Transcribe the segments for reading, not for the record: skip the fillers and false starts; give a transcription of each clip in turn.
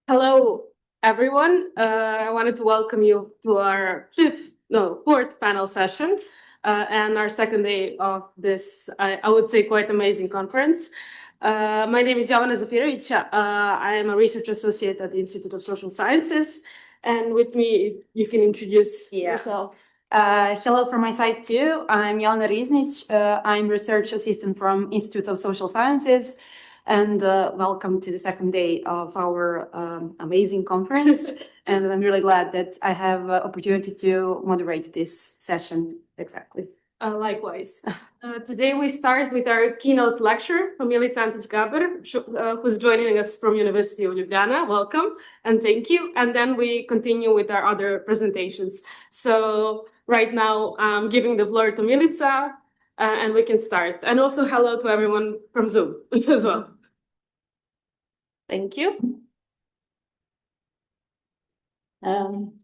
Hello, everyone. I wanted to welcome you to our fourth panel session and our second day of this, I would say, quite amazing conference. My name is Jovana Zafirovic. I am a research associate at the Institute of Social Sciences. And with me, you can introduce yourself. Hello from my side too. I'm Jelena Riznic. I'm research assistant from Institute of Social Sciences. And welcome to the second day of our amazing conference. And I'm really glad that I have opportunity to moderate this session. Exactly. Likewise. Today we start with our keynote lecturer, Milica Antić-Gaber, who's joining us from University of Ljubljana. Welcome and thank you. And then we continue with our other presentations. So right now I'm giving the floor to Milica and we can start. And also hello to everyone from Zoom as well. Thank you.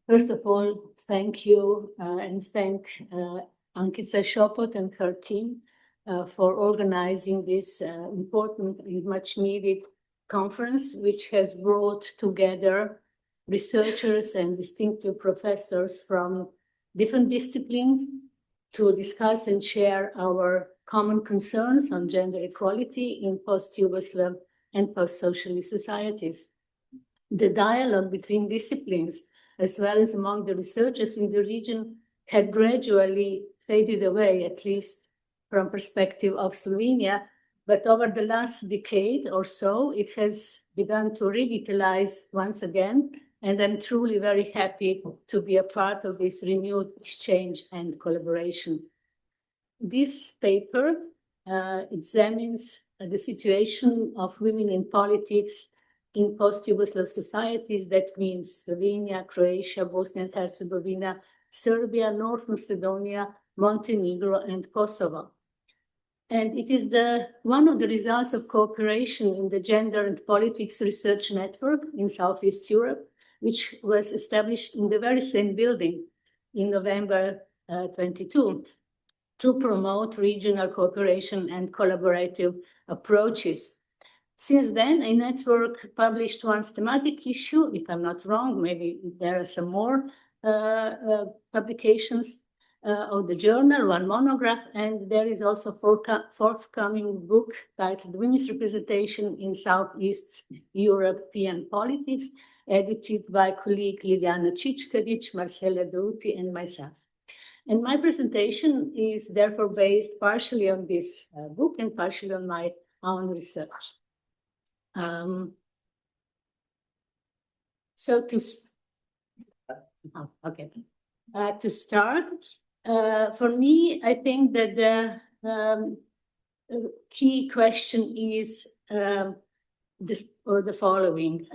First of all, thank you and thank Ankica Shopot and her team for organizing this important and much needed conference, which has brought together researchers and distinctive professors from different disciplines to discuss and share our common concerns on gender equality in post-Yugoslav and post-socialist societies. The dialogue between disciplines, as well as among the researchers in the region, had gradually faded away, at least from perspective of Slovenia. But over the last decade or so, it has begun to revitalize once again. And I'm truly very happy to be a part of this renewed exchange and collaboration. This paper examines the situation of women in politics in post-Yugoslav societies. That means Slovenia, Croatia, Bosnia and Herzegovina, Serbia, North Macedonia, Montenegro, and Kosovo. And it is one of the results of cooperation in the Gender and Politics Research Network in Southeast Europe, which was established in the very same building in November 22 to promote regional cooperation and collaborative approaches. Since then, a network published one thematic issue, if I'm not wrong, maybe there are some more publications of the journal, one monograph, and there is also a forthcoming book titled Women's Representation in Southeast European Politics, edited by colleague Liliana Čičkarić, Marcela Douti, and myself. And my presentation is therefore based partially on this book and partially on my own research. To start, for me, I think that the key question is the following.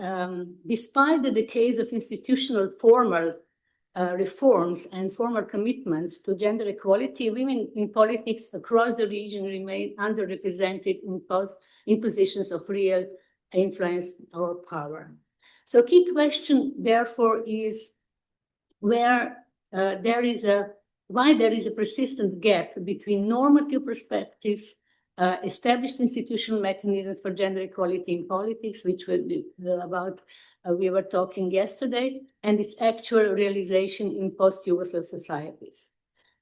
Despite the decades of institutional formal reforms and formal commitments to gender equality, women in politics across the region remain underrepresented in positions of real influence or power. So key question, therefore, is why there is a persistent gap between normative perspectives, established institutional mechanisms for gender equality in politics, which we were talking yesterday, and its actual realization in post-Yugoslav societies.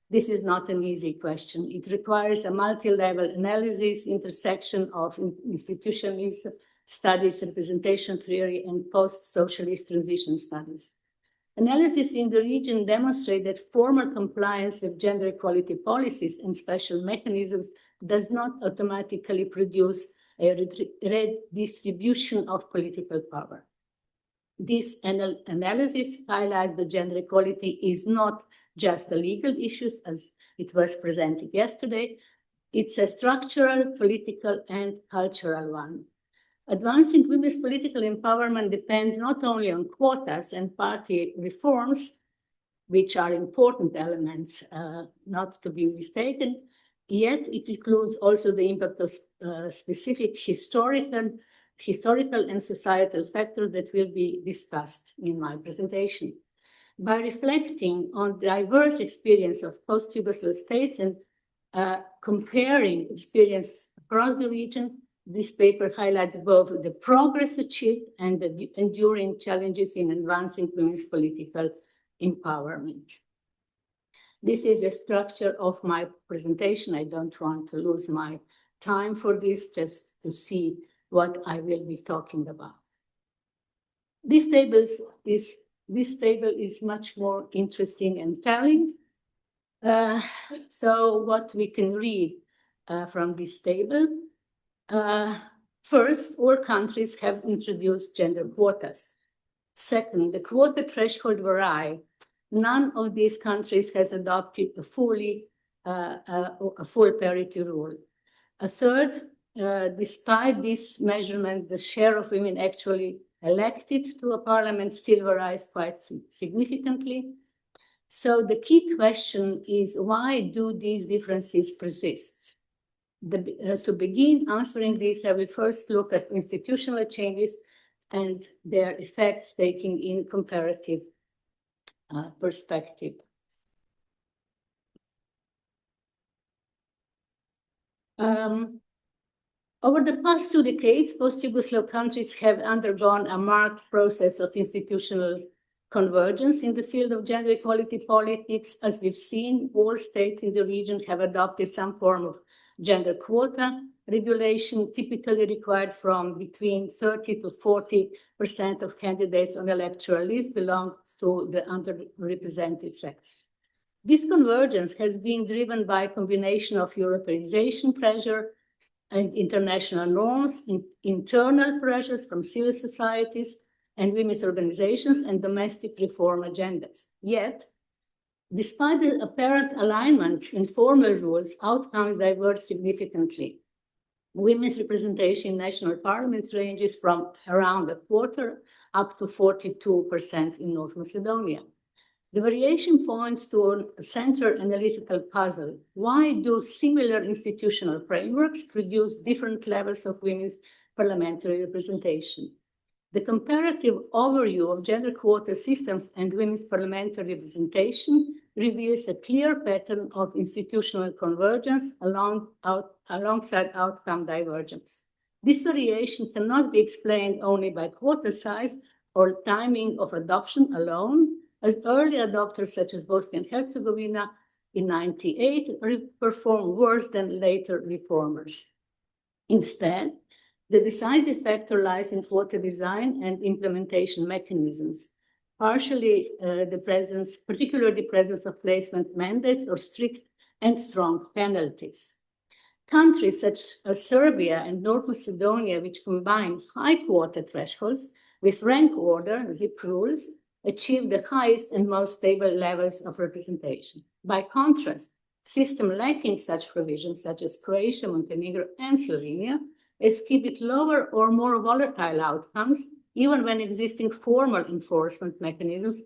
This is not an easy question. It requires a multi-level analysis, intersection of institutionalism studies, representation theory, and post-socialist transition studies. Analysis in the region demonstrate that formal compliance with gender equality policies and special mechanisms does not automatically produce a redistribution of political power. This analysis highlights that gender equality is not just a legal issue, as it was presented yesterday. It's a structural, political, and cultural one. Advancing women's political empowerment depends not only on quotas and party reforms, which are important elements, not to be mistaken, yet it includes also the impact of specific historical and societal factors that will be discussed in my presentation. By reflecting on diverse experience of post-Yugoslav states and comparing experience across the region, This paper highlights both the progress achieved and the enduring challenges in advancing women's political empowerment. This is the structure of my presentation. I don't want to lose my time for this, just to see what I will be talking about. This table is much more interesting and telling. So what we can read from this table, first, all countries have introduced gender quotas. Second, the quota threshold vary. None of these countries has adopted a full parity rule. A third, despite this measurement, the share of women actually elected to a parliament still varies quite significantly. So the key question is, why do these differences persist? To begin answering this, I will first look at institutional changes and their effects, taking in comparative perspective. Over the past 2 decades, post-Yugoslav countries have undergone a marked process of institutional convergence in the field of gender equality politics. As we've seen, all states in the region have adopted some form of gender quota regulation, typically required from between 30 to 40% of candidates on electoral lists belong to the underrepresented sex. This convergence has been driven by a combination of Europeanization pressure and international norms, internal pressures from civil societies and women's organizations, and domestic reform agendas. Yet, despite the apparent alignment in formal rules, outcomes diverge significantly. Women's representation in national parliaments ranges from around a quarter up to 42% in North Macedonia. The variation points to a central analytical puzzle. Why do similar institutional frameworks produce different levels of women's parliamentary representation? The comparative overview of gender quota systems and women's parliamentary representation reveals a clear pattern of institutional convergence alongside outcome divergence. This variation cannot be explained only by quota size or timing of adoption alone, as early adopters such as Bosnia and Herzegovina in 1998 performed worse than later reformers. Instead, the decisive factor lies in quota design and implementation mechanisms, particularly the presence of placement mandates or strict and strong penalties. Countries such as Serbia and North Macedonia, which combine high quota thresholds with rank order, ZIP rules, achieve the highest and most stable levels of representation. By contrast, systems lacking such provisions, such as Croatia, Montenegro, and Slovenia, exhibit lower or more volatile outcomes, even when existing formal enforcement mechanisms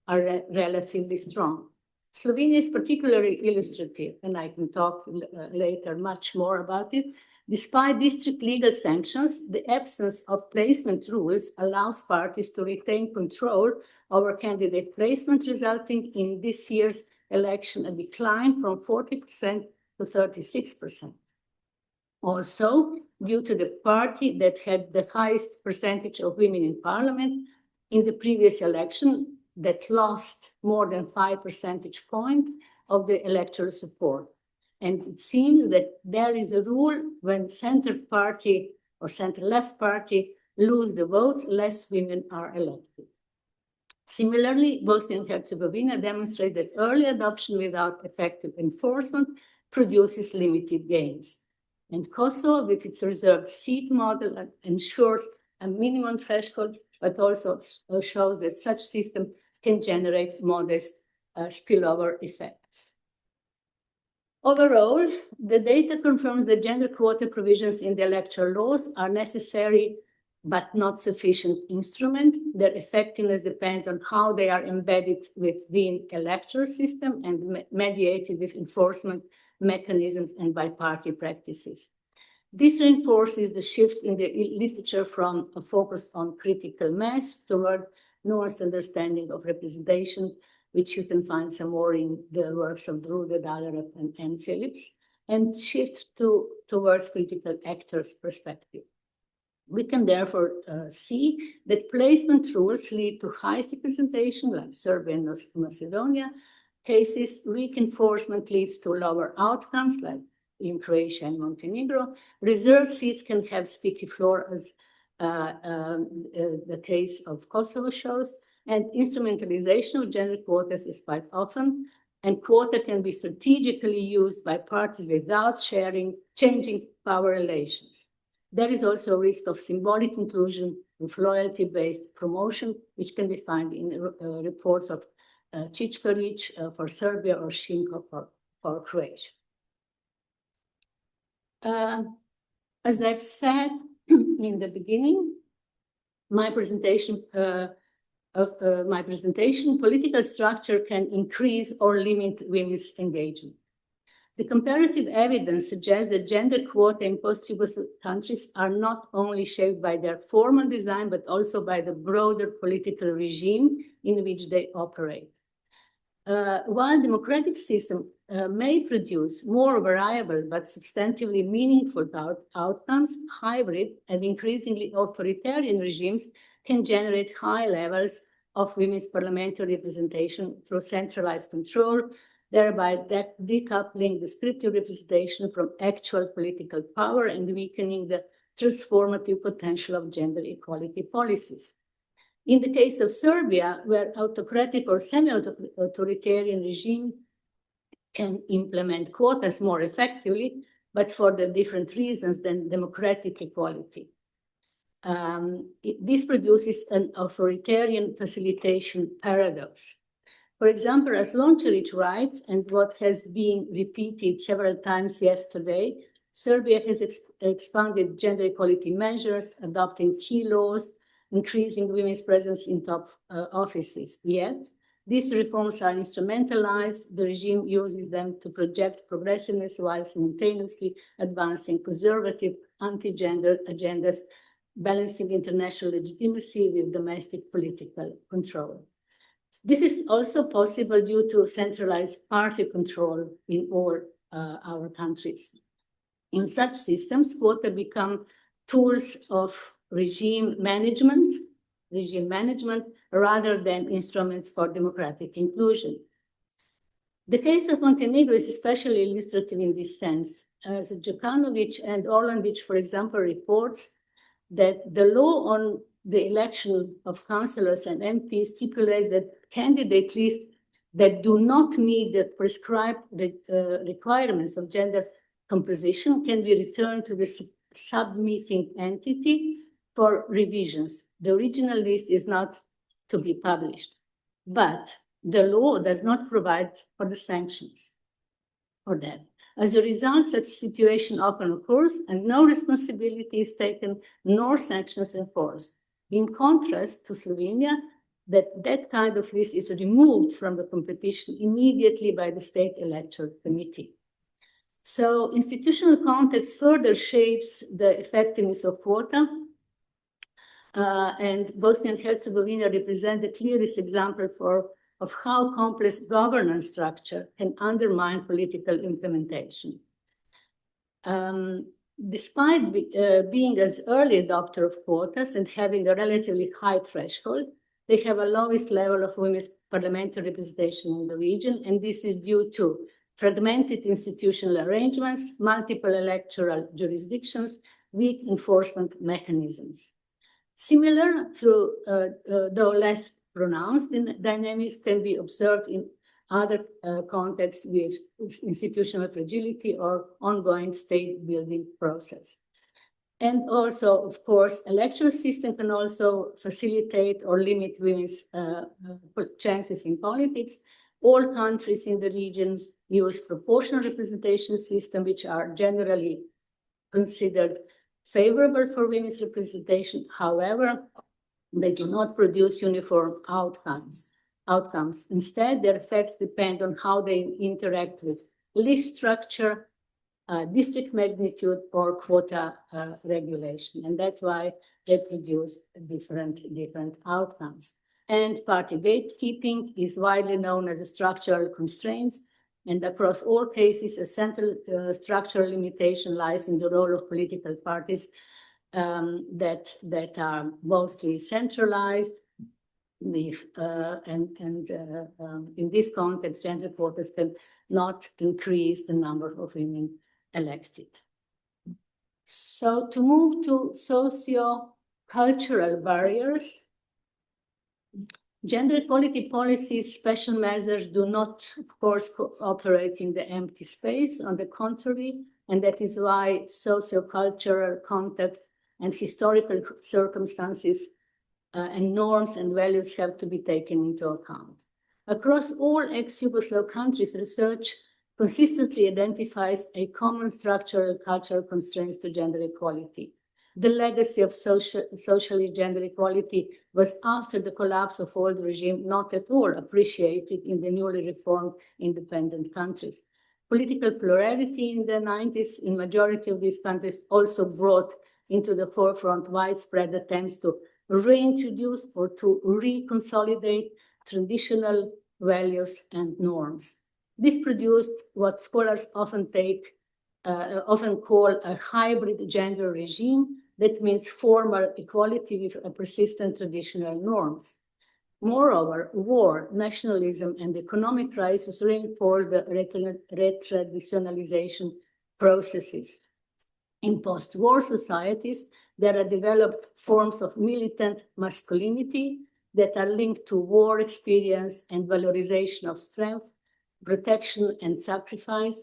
are relatively strong. Slovenia is particularly illustrative, and I can talk later much more about it. Despite district legal sanctions, the absence of placement rules allows parties to retain control over candidate placement, resulting in this year's election a decline from 40% to 36%. Also, due to the party that had the highest percentage of women in parliament in the previous election, that lost more than 5 percentage points of the electoral support. And it seems that there is a rule: when center party or center-left party lose the votes, less women are elected. Similarly, Bosnia and Herzegovina demonstrate that early adoption without effective enforcement produces limited gains. And Kosovo, with its reserved seat model, ensures a minimum threshold, but also shows that such system can generate modest spillover effects. Overall, the data confirms that gender quota provisions in the electoral laws are necessary but not sufficient instrument. Their effectiveness depends on how they are embedded within electoral system and mediated with enforcement mechanisms and by party practices. This reinforces the shift in the literature from a focus on critical mass toward nuanced understanding of representation, which you can find some more in the works of Drude, Dalarep, and Phillips. and shift towards critical actors perspective. We can therefore see that placement rules lead to highest representation, like Serbia and Macedonia cases. Weak enforcement leads to lower outcomes, like in Croatia and Montenegro. Reserved seats can have sticky floor, as the case of Kosovo shows, and instrumentalization of gender quotas is quite often, and quota can be strategically used by parties without changing power relations. There is also a risk of symbolic inclusion with loyalty-based promotion, which can be found in reports of Čičkarić for Serbia or Šinko for Croatia. As I've said in the beginning, my presentation, political structure can increase or limit women's engagement. The comparative evidence suggests that gender quota in post-Yugoslav countries are not only shaped by their formal design, but also by the broader political regime in which they operate. While democratic system may produce more variable but substantively meaningful outcomes, hybrid and increasingly authoritarian regimes can generate high levels of women's parliamentary representation through centralized control, thereby decoupling descriptive representation from actual political power and weakening the transformative potential of gender equality policies. In the case of Serbia, where autocratic or semi-authoritarian regime can implement quotas more effectively, but for the different reasons than democratic equality. This produces an authoritarian facilitation paradox. For example, as Lončarić writes, and what has been repeated several times yesterday, Serbia has expanded gender equality measures, adopting key laws, increasing women's presence in top offices. Yet, these reforms are instrumentalized. The regime uses them to project progressiveness while simultaneously advancing conservative anti-gender agendas, balancing international legitimacy with domestic political control. This is also possible due to centralized party control in all our countries. In such systems, quotas become tools of regime management rather than instruments for democratic inclusion. The case of Montenegro is especially illustrative in this sense, as Đukanović and Orlandić, for example, reports that the law on the election of councillors and MPs stipulates that candidate lists that do not meet the prescribed requirements of gender composition can be returned to the submitting entity for revisions. The original list is not to be published, but the law does not provide for the sanctions for that. As a result, such situation often occurs and no responsibility is taken nor sanctions enforced. In contrast to Slovenia, that kind of list is removed from the competition immediately by the state electoral committee. So institutional context further shapes the effectiveness of quota, and Bosnia and Herzegovina represent the clearest example of how complex governance structure can undermine political implementation. Despite being as early adopter of quotas and having a relatively high threshold, they have a lowest level of women's parliamentary representation in the region, and this is due to fragmented institutional arrangements, multiple electoral jurisdictions, weak enforcement mechanisms. Similar, though less pronounced dynamics, can be observed in other contexts with institutional fragility or ongoing state building process. And also, of course, electoral system can also facilitate or limit women's chances in politics. All countries in the region use proportional representation systems, which are generally considered favorable for women's representation. However, they do not produce uniform outcomes. Instead, their effects depend on how they interact with list structure, district magnitude, or quota regulation. And that's why they produce different outcomes. And party gatekeeping is widely known as a structural constraint And across all cases, a central structural limitation lies in the role of political parties that are mostly centralized. In this context, gender quotas can not increase the number of women elected. So to move to socio-cultural barriers, gender equality policies, special measures do not, of course, operate in the empty space. On the contrary, and that is why socio-cultural context and historical circumstances and norms and values have to be taken into account. Across all ex-Yugoslav countries, research consistently identifies a common structural cultural constraints to gender equality. The legacy of socially gender equality was, after the collapse of old regime, not at all appreciated in the newly reformed independent countries. Political plurality in the 90s in majority of these countries also brought into the forefront widespread attempts to reintroduce or to reconsolidate traditional values and norms. This produced what scholars often call a hybrid gender regime. That means formal equality with a persistent traditional norms. Moreover, war, nationalism, and economic crisis reinforce the retraditionalization processes. In post-war societies, there are developed forms of militant masculinity that are linked to war experience and valorization of strength, protection, and sacrifice.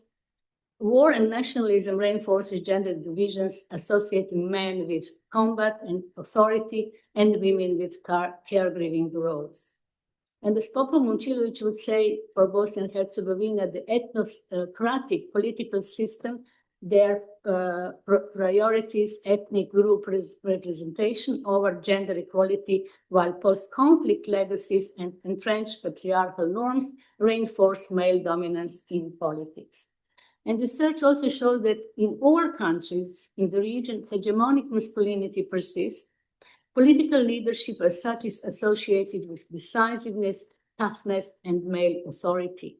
War and nationalism reinforces gender divisions, associating men with combat and authority and women with caregiving roles. And as Popo Momčilović would say, for Bosnia and Herzegovina, the ethnocratic political system, their priorities, ethnic group representation over gender equality, while post-conflict legacies and entrenched patriarchal norms reinforce male dominance in politics. And research also shows that in all countries in the region, hegemonic masculinity persists. Political leadership as such is associated with decisiveness, toughness, and male authority.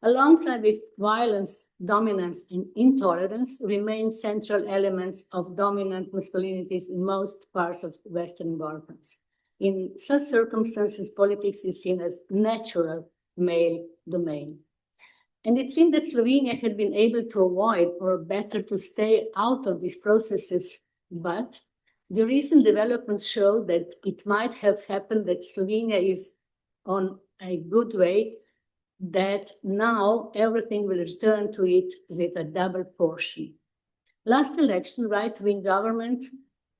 Alongside with violence, dominance, and intolerance remain central elements of dominant masculinities in most parts of the Western Balkans. In such circumstances, politics is seen as natural male domain. And it seemed that Slovenia had been able to avoid, or better to stay out of these processes, but the recent developments show that it might have happened that Slovenia is on a good way, that now everything will return to it with a double portion. Last election, right-wing government,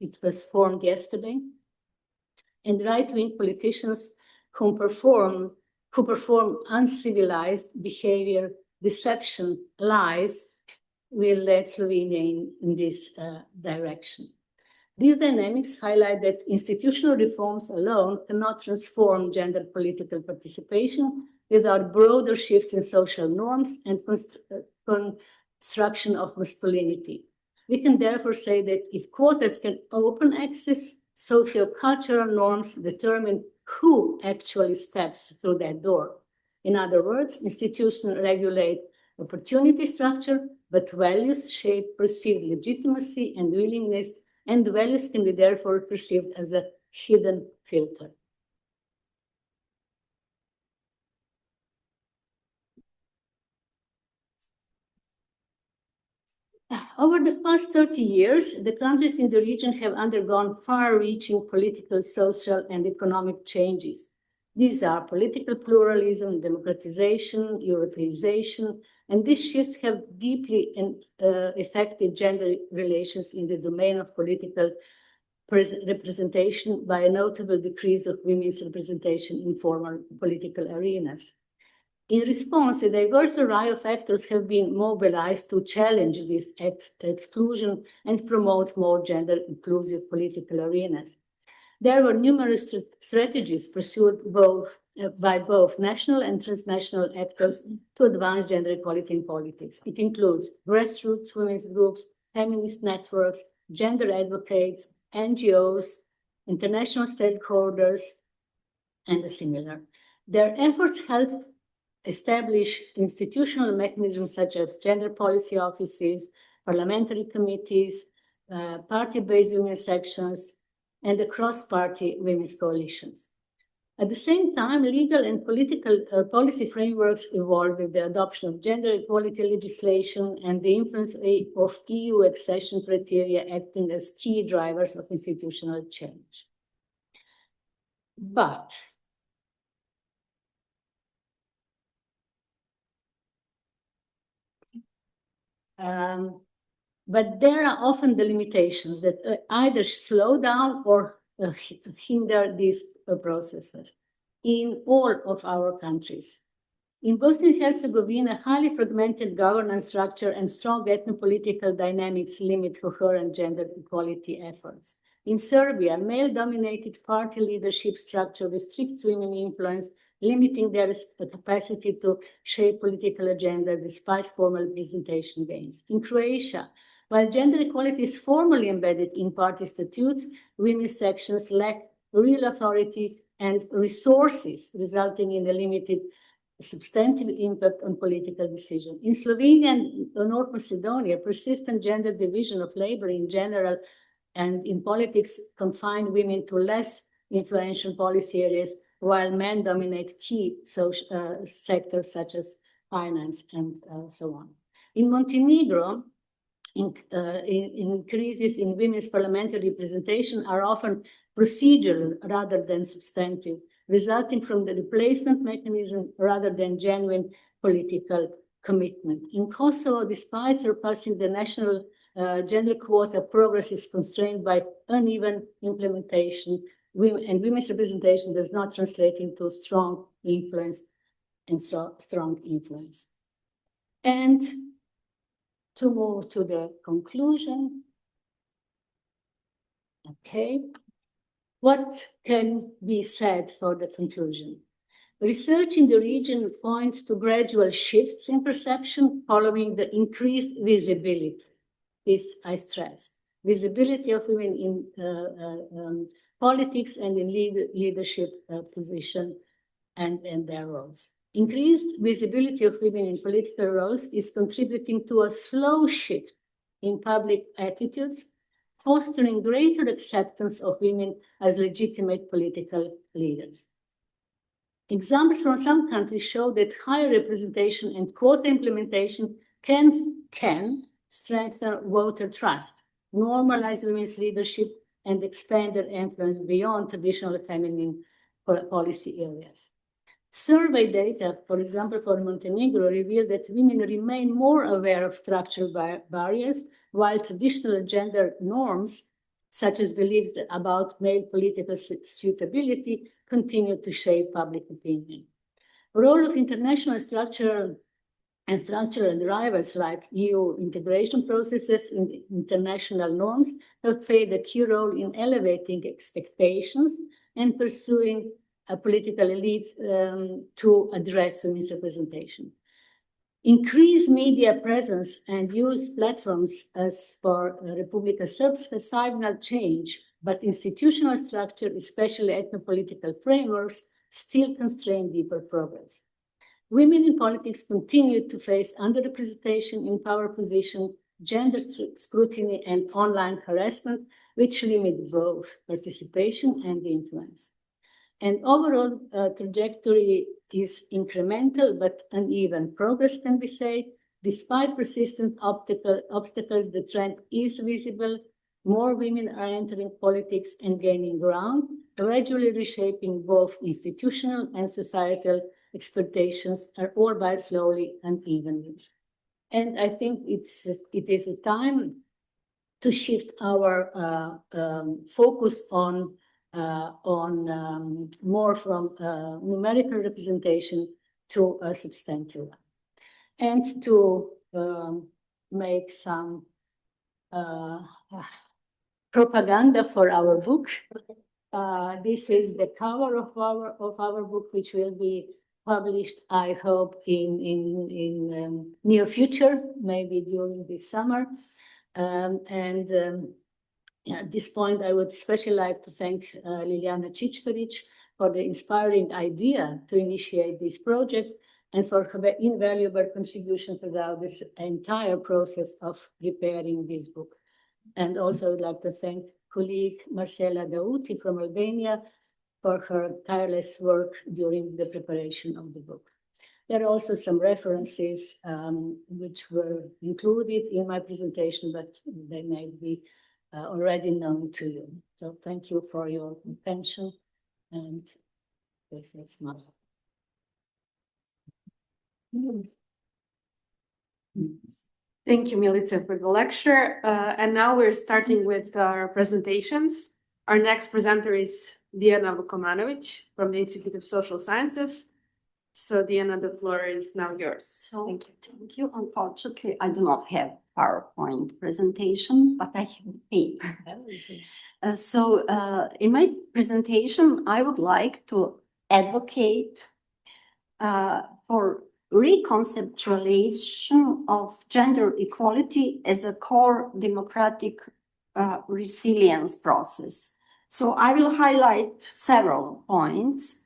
it was formed yesterday, and right-wing politicians who perform uncivilized behavior, deception, lies, will lead Slovenia in this direction. These dynamics highlight that institutional reforms alone cannot transform gender political participation without broader shifts in social norms and construction of masculinity. We can therefore say that if quotas can open access, socio-cultural norms determine who actually steps through that door. In other words, institutions regulate opportunity structure, but values shape perceived legitimacy and willingness, and values can be therefore perceived as a hidden filter. Over the past 30 years, the countries in the region have undergone far-reaching political, social, and economic changes. These are political pluralism, democratization, Europeization, and these shifts have deeply affected gender relations in the domain of political representation by a notable decrease of women's representation in formal political arenas. In response, a diverse array of actors have been mobilized to challenge this exclusion and promote more gender-inclusive political arenas. There were numerous strategies pursued by both national and transnational actors to advance gender equality in politics. It includes grassroots women's groups, feminist networks, gender advocates, NGOs, international stakeholders, and similar. Their efforts helped establish institutional mechanisms such as gender policy offices, parliamentary committees, party-based women's sections, and the cross-party women's coalitions. At the same time, legal and political policy frameworks evolved with the adoption of gender equality legislation and the influence of EU accession criteria acting as key drivers of institutional change. But there are often the limitations that either slow down or hinder these processes in all of our countries. In Bosnia and Herzegovina, highly fragmented governance structure and strong ethno-political dynamics limit coherent gender equality efforts. In Serbia, male-dominated party leadership structure restricts women influence, limiting their capacity to shape political agenda despite formal representation gains. In Croatia, while gender equality is formally embedded in party statutes, women's sections lack real authority and resources, resulting in a limited substantive impact on political decision. In Slovenia and North Macedonia, persistent gender division of labor in general and in politics confine women to less influential policy areas, while men dominate key social sectors such as finance and so on. In Montenegro, increases in women's parliamentary representation are often procedural rather than substantive, resulting from the replacement mechanism rather than genuine political commitment. In Kosovo, despite surpassing the national gender quota, progress is constrained by uneven implementation, and women's representation does not translate into strong influence and strong influence. And to move to the conclusion, okay. What can be said for the conclusion? Research in the region points to gradual shifts in perception following the increased visibility. This I stress. Visibility of women in politics and in leadership position and their roles. Increased visibility of women in political roles is contributing to a slow shift in public attitudes, fostering greater acceptance of women as legitimate political leaders. Examples from some countries show that higher representation and quota implementation can strengthen voter trust, normalize women's leadership, and expand their influence beyond traditional feminine policy areas. Survey data, for example, for Montenegro, revealed that women remain more aware of structural barriers, while traditional gender norms, such as beliefs about male political suitability, continue to shape public opinion. The role of international structural drivers like EU integration processes in international norms have played a key role in elevating expectations and pursuing political elites to address women's representation. Increased media presence and use platforms as for Republika Srpska signal change, but institutional structure, especially ethno-political frameworks, still constrain deeper progress. Women in politics continue to face underrepresentation in power position, gender scrutiny, and online harassment, which limit both participation and influence. And overall trajectory is incremental but uneven. Progress can be said. Despite persistent obstacles, the trend is visible. More women are entering politics and gaining ground, gradually reshaping both institutional and societal expectations, albeit slowly and evenly. And I think it is a time to shift our focus on more from numerical representation to a substantive one. And to make some propaganda for our book. This is the cover of our book, which will be published, I hope, in near future, maybe during this summer. At this point, I would especially like to thank Ljiljana Čičkarić for the inspiring idea to initiate this project, and for her invaluable contribution throughout this entire process of preparing this book. And also I would like to thank colleague Marcela Dauti from Albania for her tireless work during the preparation of the book. There are also some references which were included in my presentation, but they may be already known to you. So thank you for your attention, and this is my. Thank you, Milica, for the lecture. And now we're starting with our presentations. Our next presenter is Diana Vukomanovic from the Institute of Social Sciences. So Diana, the floor is now yours. So, Thank you. thank you. Unfortunately, I do not have PowerPoint presentation, but I have paper. In my presentation, I would like to advocate for reconceptualization of gender equality as a core democratic resilience process. So I will highlight several points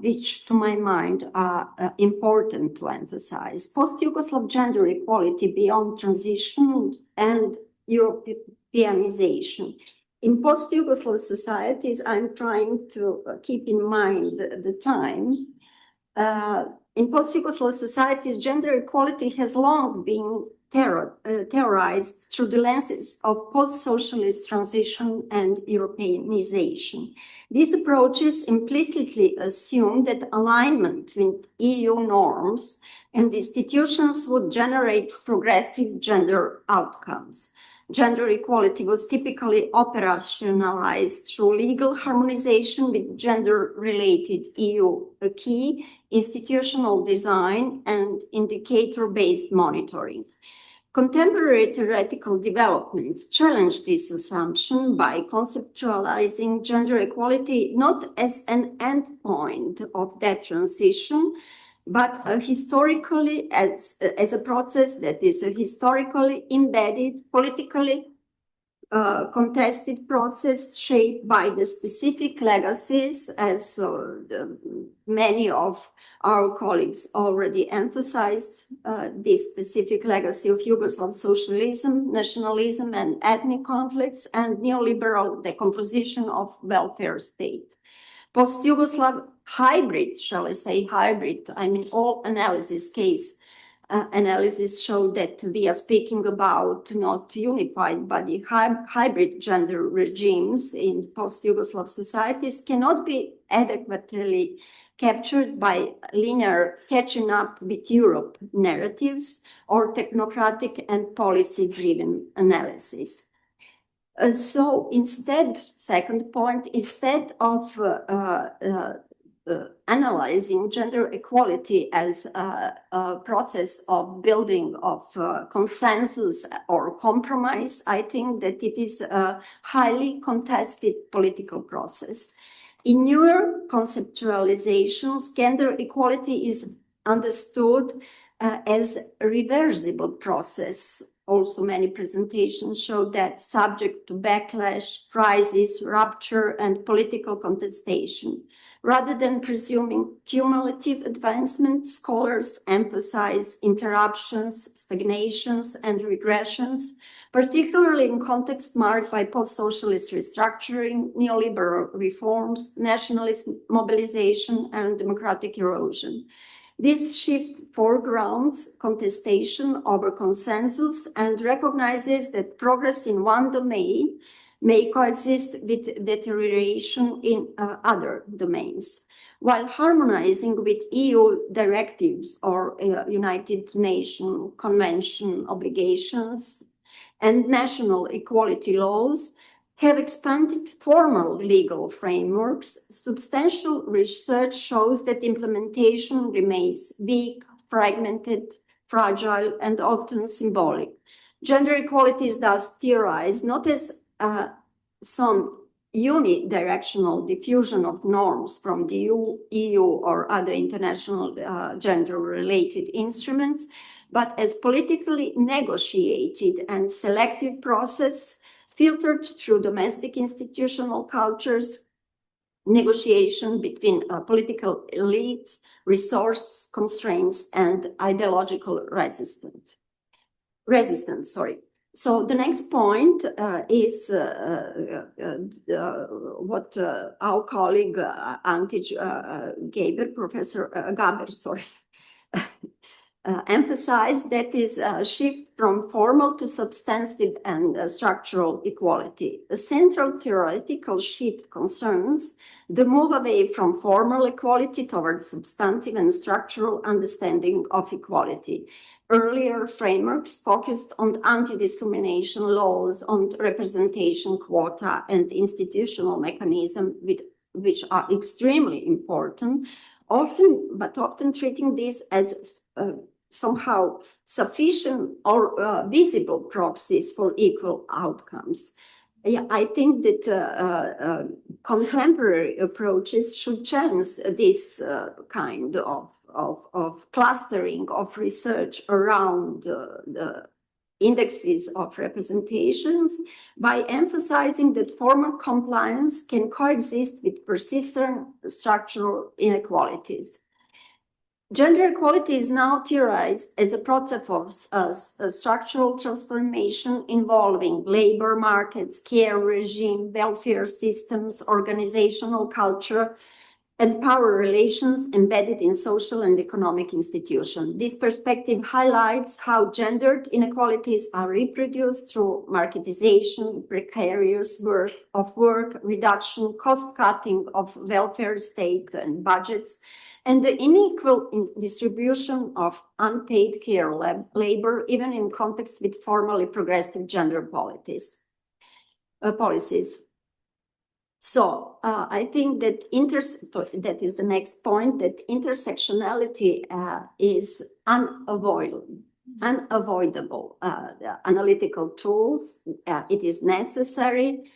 which to my mind are important to emphasize. Post-Yugoslav gender equality beyond transition and Europeanization. In post-Yugoslav societies, I'm trying to keep in mind the time. In post-Yugoslav societies, gender equality has long been terrorized through the lenses of post-socialist transition and Europeanization. These approaches implicitly assume that alignment with EU norms and institutions would generate progressive gender outcomes. Gender equality was typically operationalized through legal harmonization with gender-related EU acquis, institutional design, and indicator-based monitoring. Contemporary theoretical developments challenge this assumption by conceptualizing gender equality not as an endpoint of that transition, but historically as a process that is a historically embedded, politically contested process shaped by the specific legacies, as many of our colleagues already emphasized, this specific legacy of Yugoslav socialism, nationalism, and ethnic conflicts, and neoliberal decomposition of welfare state. Post-Yugoslav hybrid, shall I say hybrid, I mean all analysis show that we are speaking about not unified but the hybrid gender regimes in post-Yugoslav societies cannot be adequately captured by linear catching up with Europe narratives or technocratic and policy-driven analysis. So instead, second point, instead of analyzing gender equality as a process of building of consensus or compromise, I think that it is a highly contested political process. In newer conceptualizations, gender equality is understood as a reversible process. Also, many presentations show that subject to backlash, crisis, rupture, and political contestation. Rather than presuming cumulative advancements, scholars emphasize interruptions, stagnations, and regressions, particularly in contexts marked by post-socialist restructuring, neoliberal reforms, nationalist mobilization, and democratic erosion. This shift foregrounds contestation over consensus and recognizes that progress in one domain may coexist with deterioration in other domains. While harmonizing with EU directives or United Nations Convention obligations and national equality laws have expanded formal legal frameworks, substantial research shows that implementation remains weak, fragmented, fragile, and often symbolic. Gender equality is thus theorized not as some unidirectional diffusion of norms from the EU or other international gender-related instruments, but as politically negotiated and selective process filtered through domestic institutional cultures, negotiation between political elites, resource constraints, and ideological resistance. Sorry. So the next point is what our colleague Professor Gaber, emphasized, that is a shift from formal to substantive and structural equality. The central theoretical shift concerns the move away from formal equality towards substantive and structural understanding of equality. Earlier frameworks focused on anti-discrimination laws, on representation quota, and institutional mechanisms, which are extremely important, often treating this as somehow sufficient or visible proxies for equal outcomes. Yeah, I think that contemporary approaches should challenge this kind of clustering of research around the indexes of representations by emphasizing that formal compliance can coexist with persistent structural inequalities. Gender equality is now theorized as a process of structural transformation involving labor markets, care regime, welfare systems, organizational culture, and power relations embedded in social and economic institutions. This perspective highlights how gendered inequalities are reproduced through marketization, precarious work, reduction, cost-cutting of welfare state and budgets, and the unequal distribution of unpaid care labor, even in context with formally progressive gender policies. So I think that that is the next point, that intersectionality is unavoidable. The analytical tools, it is necessary,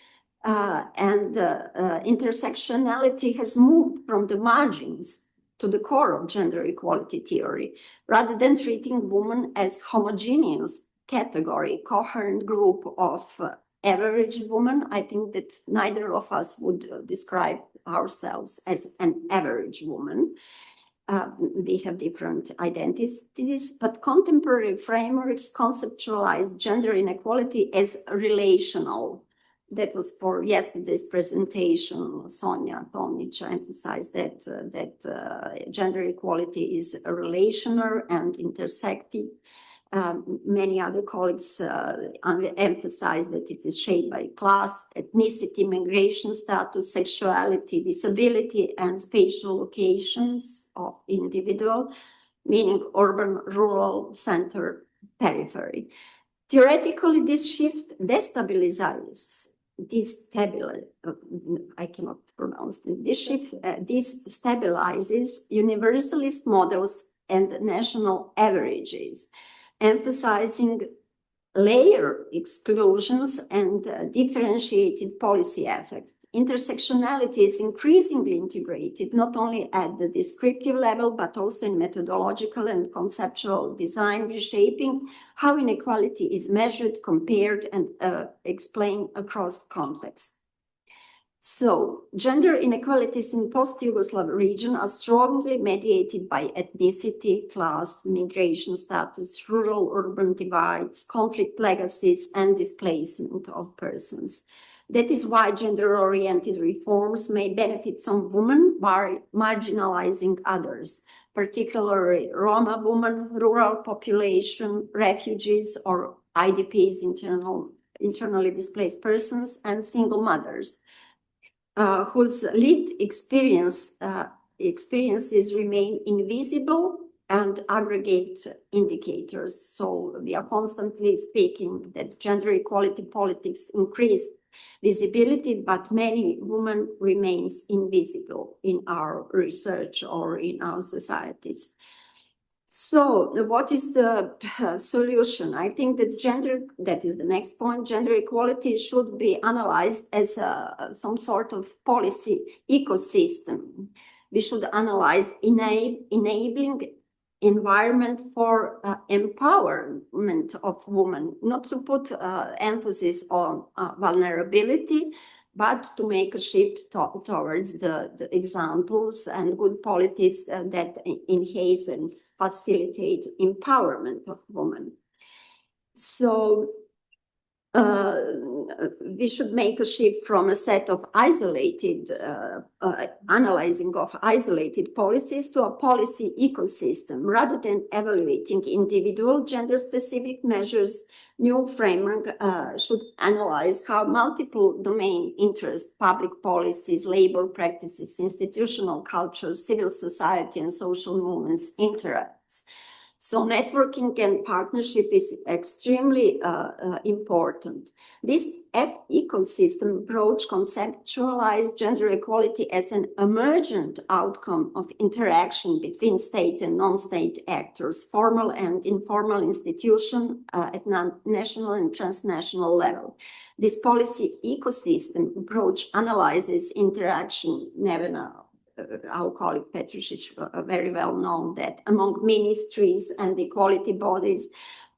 and intersectionality has moved from the margins to the core of gender equality theory, rather than treating women as homogeneous category, coherent group of average woman. I think that neither of us would describe ourselves as an average woman. We have different identities, but contemporary frameworks conceptualize gender inequality as relational. That was for yesterday's presentation. Sonia Tomic emphasized that gender equality is relational and intersective. Many other colleagues emphasize that it is shaped by class, ethnicity, migration status, sexuality, disability, and spatial locations of individual, meaning urban, rural, center, periphery. Theoretically, this shift destabilizes. I cannot pronounce this. This shift destabilizes universalist models and national averages, emphasizing layer exclusions and differentiated policy effects. Intersectionality is increasingly integrated, not only at the descriptive level, but also in methodological and conceptual design, reshaping how inequality is measured, compared, and explained across contexts. So, gender inequalities in post-Yugoslav region are strongly mediated by ethnicity, class, migration status, rural-urban divides, conflict legacies, and displacement of persons. That is why gender-oriented reforms may benefit some women while marginalizing others, particularly Roma women, rural population, refugees, or IDPs, internally displaced persons, and single mothers, whose lived experiences remain invisible and aggregate indicators. So we are constantly speaking that gender equality politics increase visibility, but many women remains invisible in our research or in our societies. So what is the solution? I think that that is the next point, gender equality should be analyzed as some sort of policy ecosystem. We should analyze enabling environment for empowerment of women, not to put emphasis on vulnerability, but to make a shift towards the examples and good policies that enhance and facilitate empowerment of women. So we should make a shift from a set of isolated, analyzing of isolated policies to a policy ecosystem. Rather than evaluating individual gender-specific measures, new framework should analyze how multiple domain interests, public policies, labor practices, institutional cultures, civil society, and social movements interact. So networking and partnership is extremely important. This ecosystem approach conceptualizes gender equality as an emergent outcome of interaction between state and non-state actors, formal and informal institutions at national and transnational level. This policy ecosystem approach analyzes interaction, Nevena, our colleague Petrušić, very well known, that among ministries and equality bodies,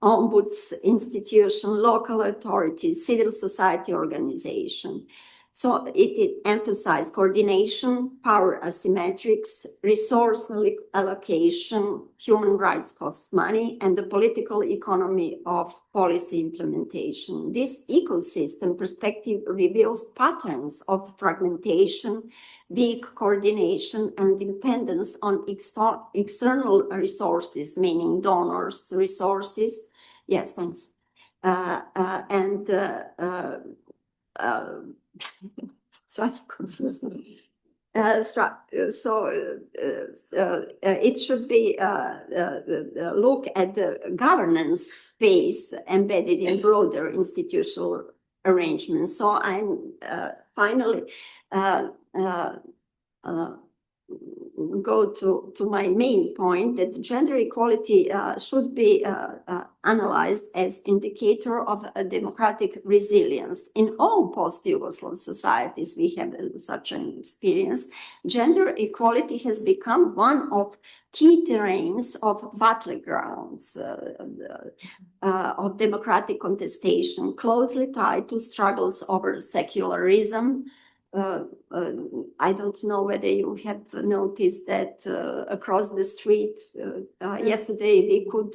ombuds, institutions, local authorities, civil society organization. So it emphasizes coordination, power asymmetrics, resource allocation, human rights cost money, and the political economy of policy implementation. This ecosystem perspective reveals patterns of fragmentation, weak coordination, and dependence on external resources, meaning donors, resources. Yes, thanks. So I'm confused. It should be look at the governance space embedded in broader institutional arrangements. So I'm finally go to my main point that gender equality should be analyzed as indicator of a democratic resilience. In all post-Yugoslav societies, we have such an experience. Gender equality has become one of key terrains of battlegrounds of democratic contestation, closely tied to struggles over secularism. I don't know whether you have noticed that across the street yesterday we could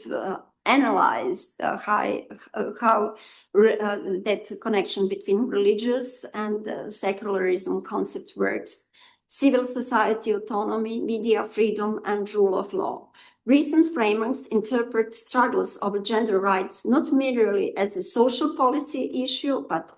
analyze how that connection between religious and secularism concept works. Civil society autonomy, media freedom, and rule of law. Recent frameworks interpret struggles over gender rights not merely as a social policy issue, but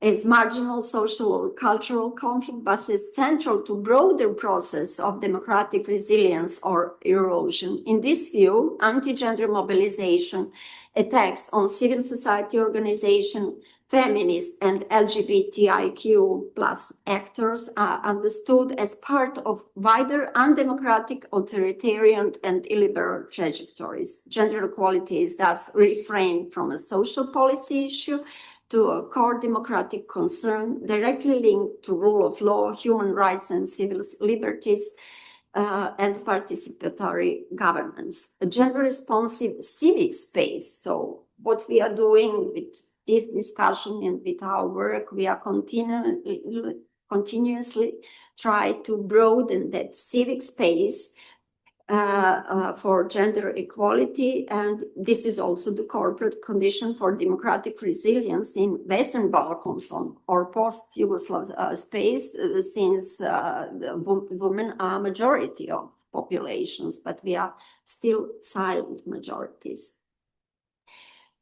as marginal social or cultural conflict, but is central to broader process of democratic resilience or erosion. In this view, anti-gender mobilization, attacks on civil society organization, feminist and LGBTIQ plus actors are understood as part of wider undemocratic, authoritarian and illiberal trajectories. Gender equality is thus reframed from a social policy issue to a core democratic concern directly linked to rule of law, human rights and civil liberties, and participatory governance. A gender-responsive civic space. So what we are doing with this discussion and with our work, we are continuously try to broaden that civic space for gender equality, and this is also the corporate condition for democratic resilience in Western Balkans or post-Yugoslav space, since the women are majority of populations, but we are still silent majorities.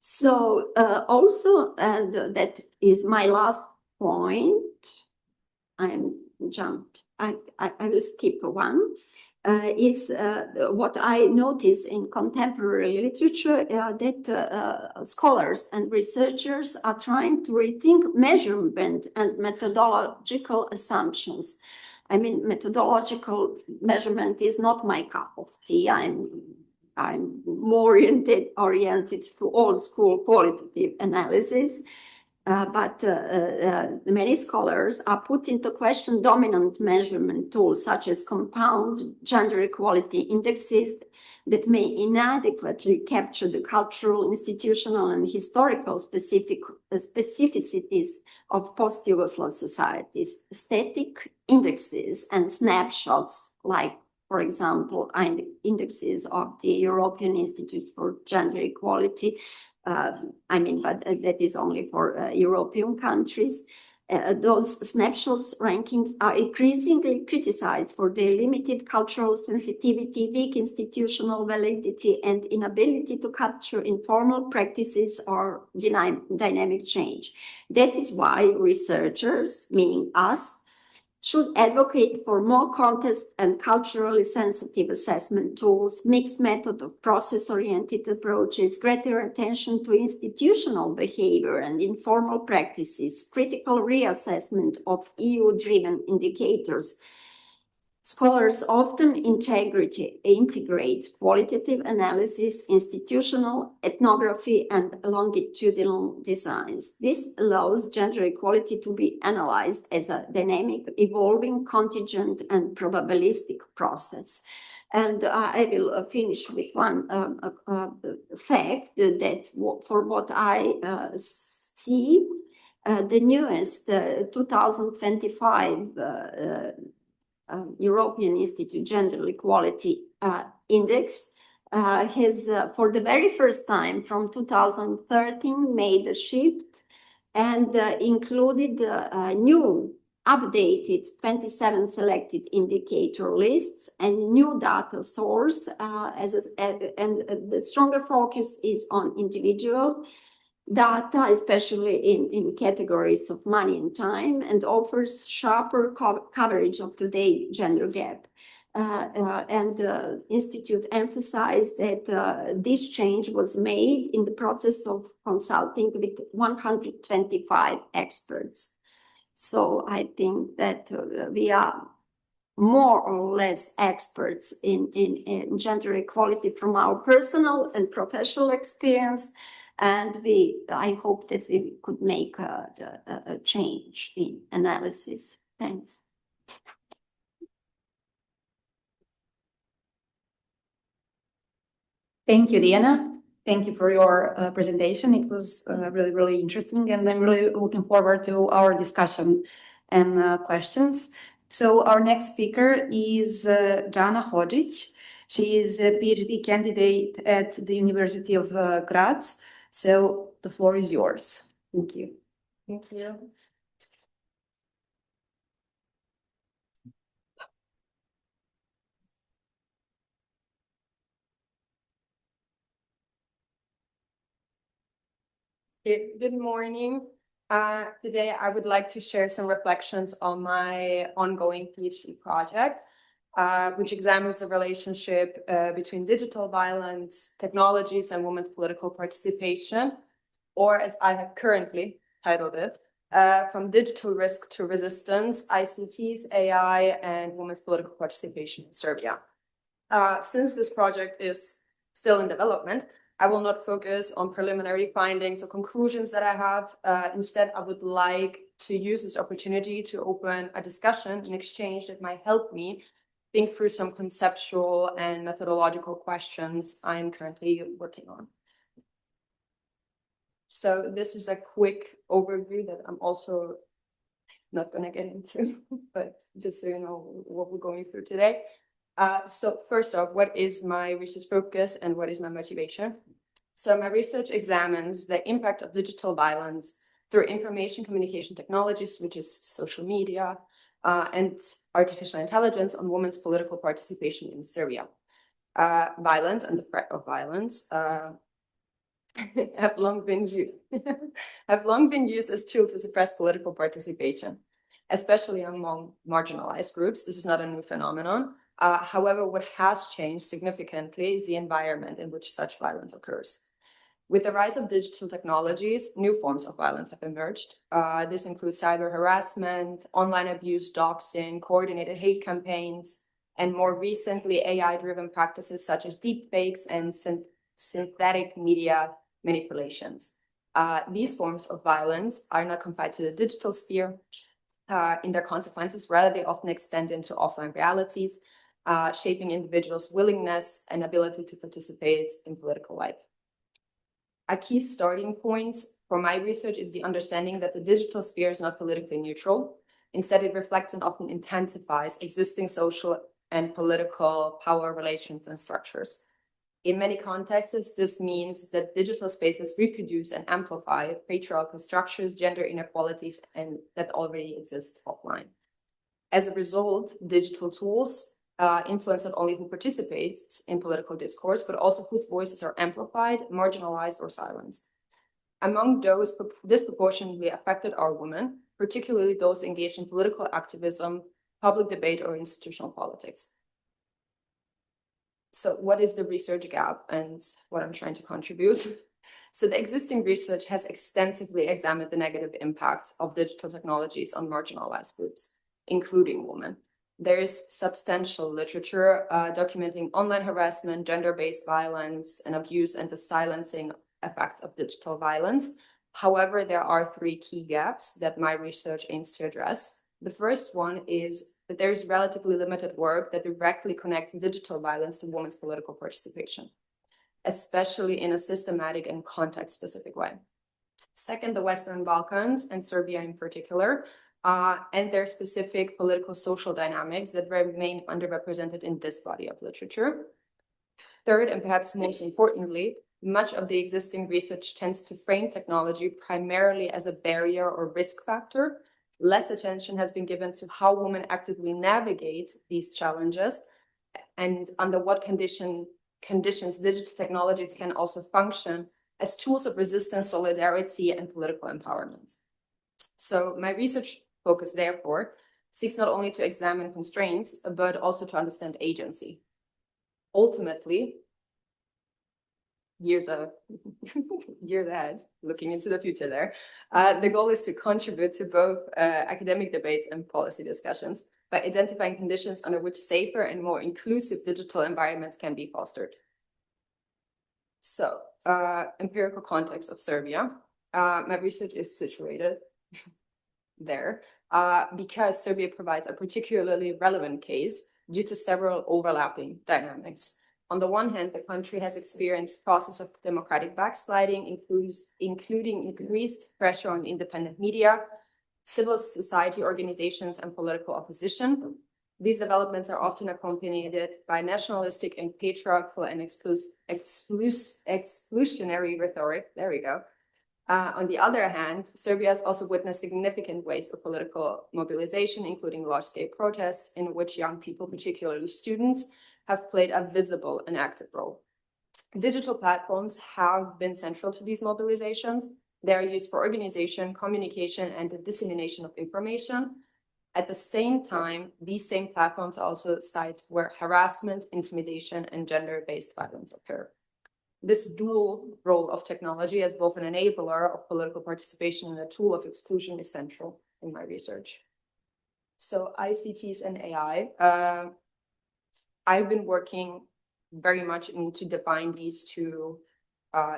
So also, and that is my last point. I will skip one. Is what I notice in contemporary literature that scholars and researchers are trying to rethink measurement and methodological assumptions. I mean, methodological measurement is not my cup of tea. I'm more oriented to old school qualitative analysis. but many scholars are put into question dominant measurement tools such as compound gender equality indexes that may inadequately capture the cultural, institutional, and historical specificities of post-Yugoslav societies. Static indexes and snapshots, like, for example, indexes of the European Institute for Gender Equality, but that is only for European countries. Those snapshots rankings are increasingly criticized for their limited cultural sensitivity, weak institutional validity, and inability to capture informal practices or dynamic change. That is why researchers, meaning us, should advocate for more context and culturally sensitive assessment tools, mixed method of process-oriented approaches, greater attention to institutional behavior and informal practices, critical reassessment of EU-driven indicators. Scholars often integrate qualitative analysis, institutional ethnography, and longitudinal designs. This allows gender equality to be analyzed as a dynamic, evolving, contingent, and probabilistic process. And I will finish with one fact that for what I see, the newest 2025 European Institute Gender Equality Index has, for the very first time from 2013, made a shift and included new updated 27 selected indicator lists and new data source, and the stronger focus is on individual data, especially in categories of money and time, and offers sharper coverage of today's gender gap. And the Institute emphasized that this change was made in the process of consulting with 125 experts. So I think that we are more or less experts in gender equality from our personal and professional experience. And I hope that we could make a change in analysis. Thanks. Thank you, Diana. Thank you for your presentation. It was really, really interesting, and I'm really looking forward to our discussion and questions. So our next speaker is Jana Hodžić. She is a PhD candidate at the University of Graz. So the floor is yours. Thank you. Thank you. Good morning. Today I would like to share some reflections on my ongoing PhD project, which examines the relationship between digital violence, technologies, and women's political participation, or as I have currently titled it, from digital risk to resistance, ICTs, AI, and women's political participation in Serbia. Since this project is still in development, I will not focus on preliminary findings or conclusions that I have. Instead, I would like to use this opportunity to open a discussion, an exchange that might help me think through some conceptual and methodological questions I'm currently working on. So this is a quick overview that I'm also not going to get into, but just so you know what we're going through today. So first off, what is my research focus and what is my motivation? So my research examines the impact of digital violence through information communication technologies, which is social media, and artificial intelligence on women's political participation in Serbia. Violence and the threat of violence have long been used as tools to suppress political participation, especially among marginalized groups. This is not a new phenomenon. However, what has changed significantly is the environment in which such violence occurs. With the rise of digital technologies, new forms of violence have emerged. This includes cyber harassment, online abuse, doxing, coordinated hate campaigns, and more recently, AI-driven practices such as deepfakes and synthetic media manipulations. These forms of violence are not confined to the digital sphere in their consequences. Rather, they often extend into offline realities, shaping individuals' willingness and ability to participate in political life. A key starting point for my research is the understanding that the digital sphere is not politically neutral. Instead, it reflects and often intensifies existing social and political power relations and structures. In many contexts, this means that digital spaces reproduce and amplify patriarchal structures, gender inequalities, and that already exist offline. As a result, digital tools influence not only who participates in political discourse, but also whose voices are amplified, marginalized, or silenced. Among those disproportionately affected are women, particularly those engaged in political activism, public debate, or institutional politics. So what is the research gap and what I'm trying to contribute? So the existing research has extensively examined the negative impacts of digital technologies on marginalized groups, including women. There is substantial literature documenting online harassment, gender-based violence and abuse, and the silencing effects of digital violence. However, there are three key gaps that my research aims to address. The first one is that there is relatively limited work that directly connects digital violence to women's political participation, especially in a systematic and context-specific way. Second, the Western Balkans and Serbia in particular, and their specific political social dynamics that remain underrepresented in this body of literature. Third, and perhaps most importantly, much of the existing research tends to frame technology primarily as a barrier or risk factor. Less attention has been given to how women actively navigate these challenges and under what conditions digital technologies can also function as tools of resistance, solidarity, and political empowerment. So my research focus, therefore, seeks not only to examine constraints, but also to understand agency. Ultimately, years ahead, looking into the future there, the goal is to contribute to both academic debates and policy discussions by identifying conditions under which safer and more inclusive digital environments can be fostered. So, empirical context of Serbia. My research is situated there because Serbia provides a particularly relevant case due to several overlapping dynamics. On the one hand, the country has experienced process of democratic backsliding, including increased pressure on independent media, civil society organizations, and political opposition. These developments are often accompanied by nationalistic and patriarchal and exclusionary rhetoric. There we go. On the other hand, Serbia has also witnessed significant waves of political mobilization, including large-scale protests in which young people, particularly students, have played a visible and active role. Digital platforms have been central to these mobilizations. They are used for organization, communication, and the dissemination of information. At the same time, these same platforms are also sites where harassment, intimidation, and gender-based violence occur. This dual role of technology as both an enabler of political participation and a tool of exclusion is central in my research. So ICTs and AI. I've been working very much to define these two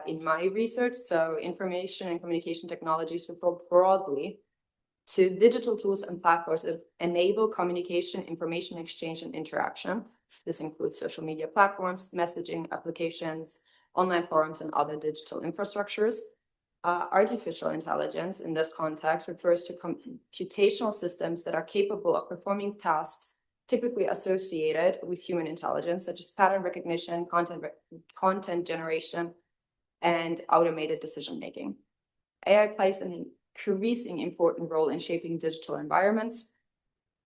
in my research. So information and communication technologies refer broadly to digital tools and platforms that enable communication, information exchange, and interaction. This includes social media platforms, messaging applications, online forums, and other digital infrastructures. Artificial intelligence in this context refers to computational systems that are capable of performing tasks typically associated with human intelligence, such as pattern recognition, content generation, and automated decision-making. AI plays an increasing important role in shaping digital environments,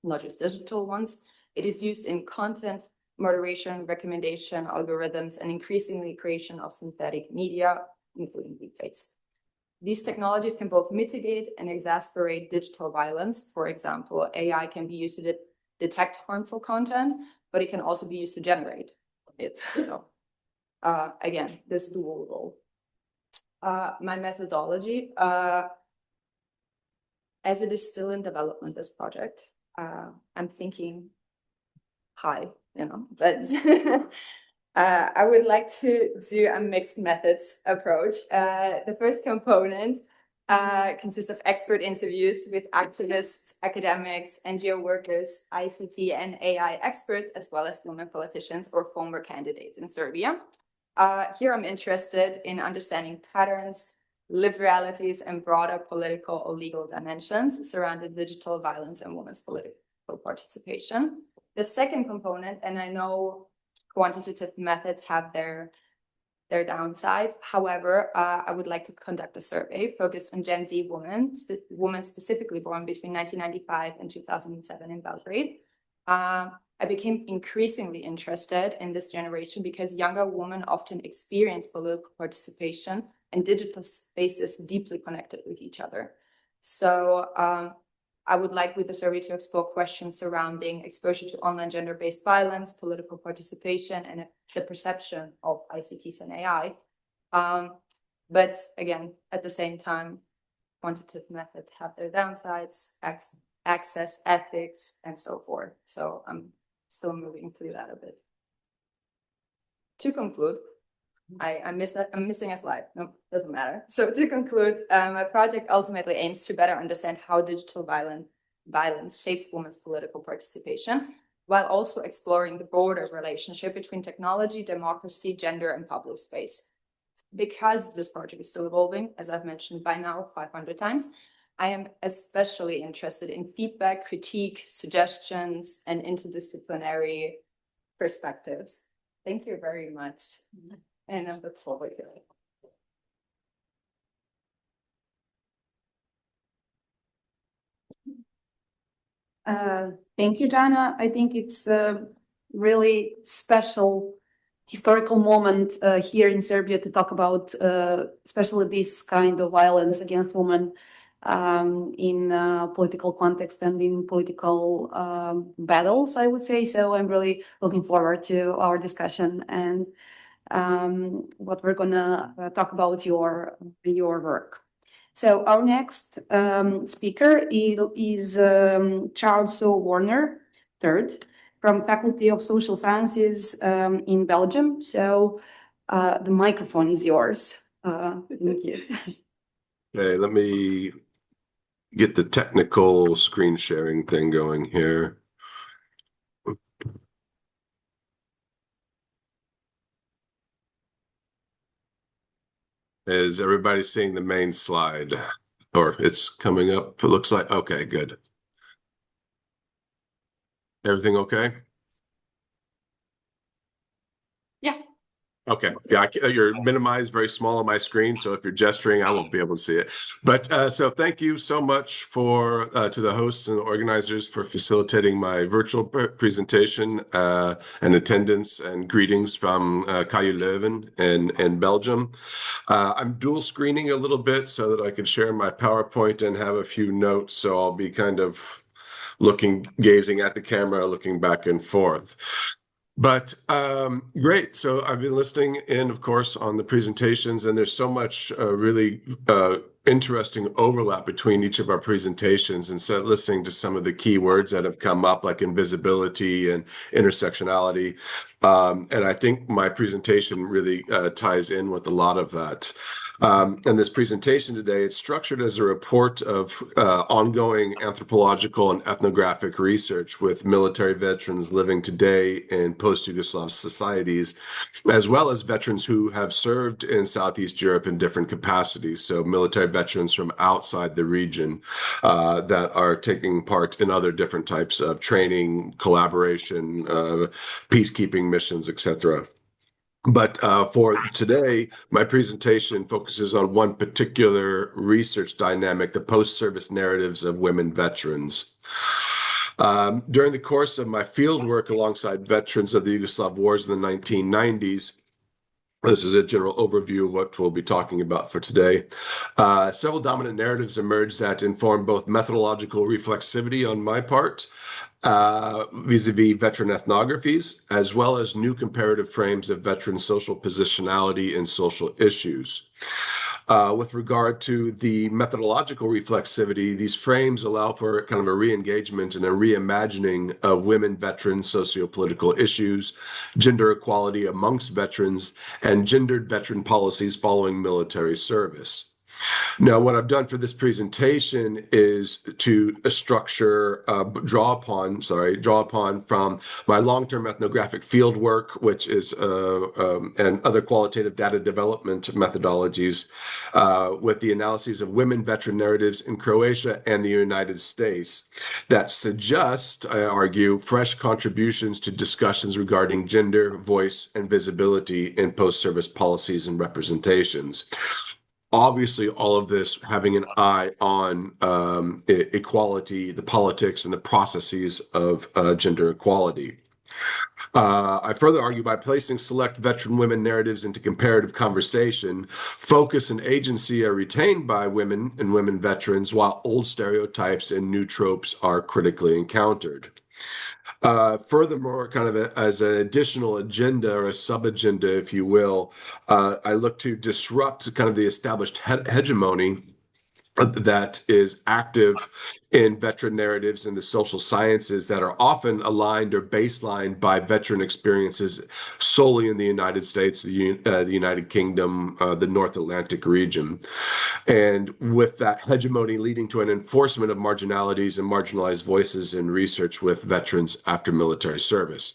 not just digital ones. It is used in content moderation, recommendation, algorithms, and increasingly creation of synthetic media, including deepfakes. These technologies can both mitigate and exacerbate digital violence. For example, AI can be used to detect harmful content, but it can also be used to generate it. So again, this dual role. My methodology, as it is still in development, this project, I'm thinking high, but I would like to do a mixed methods approach. The first component consists of expert interviews with activists, academics, NGO workers, ICT and AI experts, as well as women politicians or former candidates in Serbia. Here I'm interested in understanding patterns, lived realities, and broader political or legal dimensions surrounding digital violence and women's political participation. The second component, and I know quantitative methods have their downsides. However, I would like to conduct a survey focused on Gen Z women specifically born between 1995 and 2007 in Belgrade. I became increasingly interested in this generation because younger women often experience political participation and digital spaces deeply connected with each other. So I would like with the survey to explore questions surrounding exposure to online gender-based violence, political participation, and the perception of ICTs and AI. But again, at the same time, quantitative methods have their downsides, access, ethics, and so forth. So I'm still moving through that a bit. To conclude, I'm missing a slide. No, doesn't matter. So to conclude, my project ultimately aims to better understand how digital violence shapes women's political participation, while also exploring the broader relationship between technology, democracy, gender, and public space. Because this project is still evolving, as I've mentioned by now 500 times, I am especially interested in feedback, critique, suggestions, and interdisciplinary perspectives. Thank you very much. And I look forward to it. Thank you, Jana. I think it's a really special historical moment here in Serbia to talk about especially this kind of violence against women in political context and in political battles, I would say. So I'm really looking forward to our discussion and what we're gonna talk about your work. So our next speaker is Charles O. Warner III from Faculty of Social Sciences in Belgium. So the microphone is yours. Thank you. Okay, let me get the technical screen sharing thing going here. Is everybody seeing the main slide? Or it's coming up, it looks like. Okay, good. Everything okay? Yeah. Okay, yeah, you're minimized, very small on my screen, so if you're gesturing, I won't be able to see it. But so thank you so much for to the hosts and the organizers for facilitating my virtual presentation and attendance, and greetings from KU Leuven in Belgium. I'm dual screening a little bit so that I can share my PowerPoint and have a few notes, so I'll be kind of gazing at the camera, looking back and forth. But great. So I've been listening in, of course, on the presentations, and there's so much really interesting overlap between each of our presentations. And so listening to some of the key words that have come up, like invisibility and intersectionality. And I think my presentation really ties in with a lot of that. And this presentation today, it's structured as a report of ongoing anthropological and ethnographic research with military veterans living today in post-Yugoslav societies, as well as veterans who have served in Southeast Europe in different capacities. So military veterans from outside the region that are taking part in other different types of training, collaboration, peacekeeping missions, etc. But for today, my presentation focuses on one particular research dynamic, the post-service narratives of women veterans. During the course of my field work alongside veterans of the Yugoslav wars in the 1990s, this is a general overview of what we'll be talking about for today. Several dominant narratives emerged that inform both methodological reflexivity on my part, vis-a-vis veteran ethnographies, as well as new comparative frames of veteran social positionality and social issues. With regard to the methodological reflexivity, these frames allow for kind of a re-engagement and a reimagining of women veterans, socio-political issues, gender equality amongst veterans, and gendered veteran policies following military service. Now, what I've done for this presentation is to draw upon from my long-term ethnographic field work, which is and other qualitative data development methodologies with the analyses of women veteran narratives in Croatia and the United States that suggest, I argue, fresh contributions to discussions regarding gender, voice, and visibility in post-service policies and representations. Obviously, all of this having an eye on equality, the politics, and the processes of gender equality. I further argue by placing select veteran women narratives into comparative conversation, focus and agency are retained by women and women veterans, while old stereotypes and new tropes are critically encountered. Furthermore, kind of as an additional agenda or a sub-agenda, if you will, I look to disrupt kind of the established hegemony that is active in veteran narratives in the social sciences that are often aligned or baselined by veteran experiences solely in the United States, the United Kingdom, the North Atlantic region. And with that hegemony leading to an enforcement of marginalities and marginalized voices in research with veterans after military service.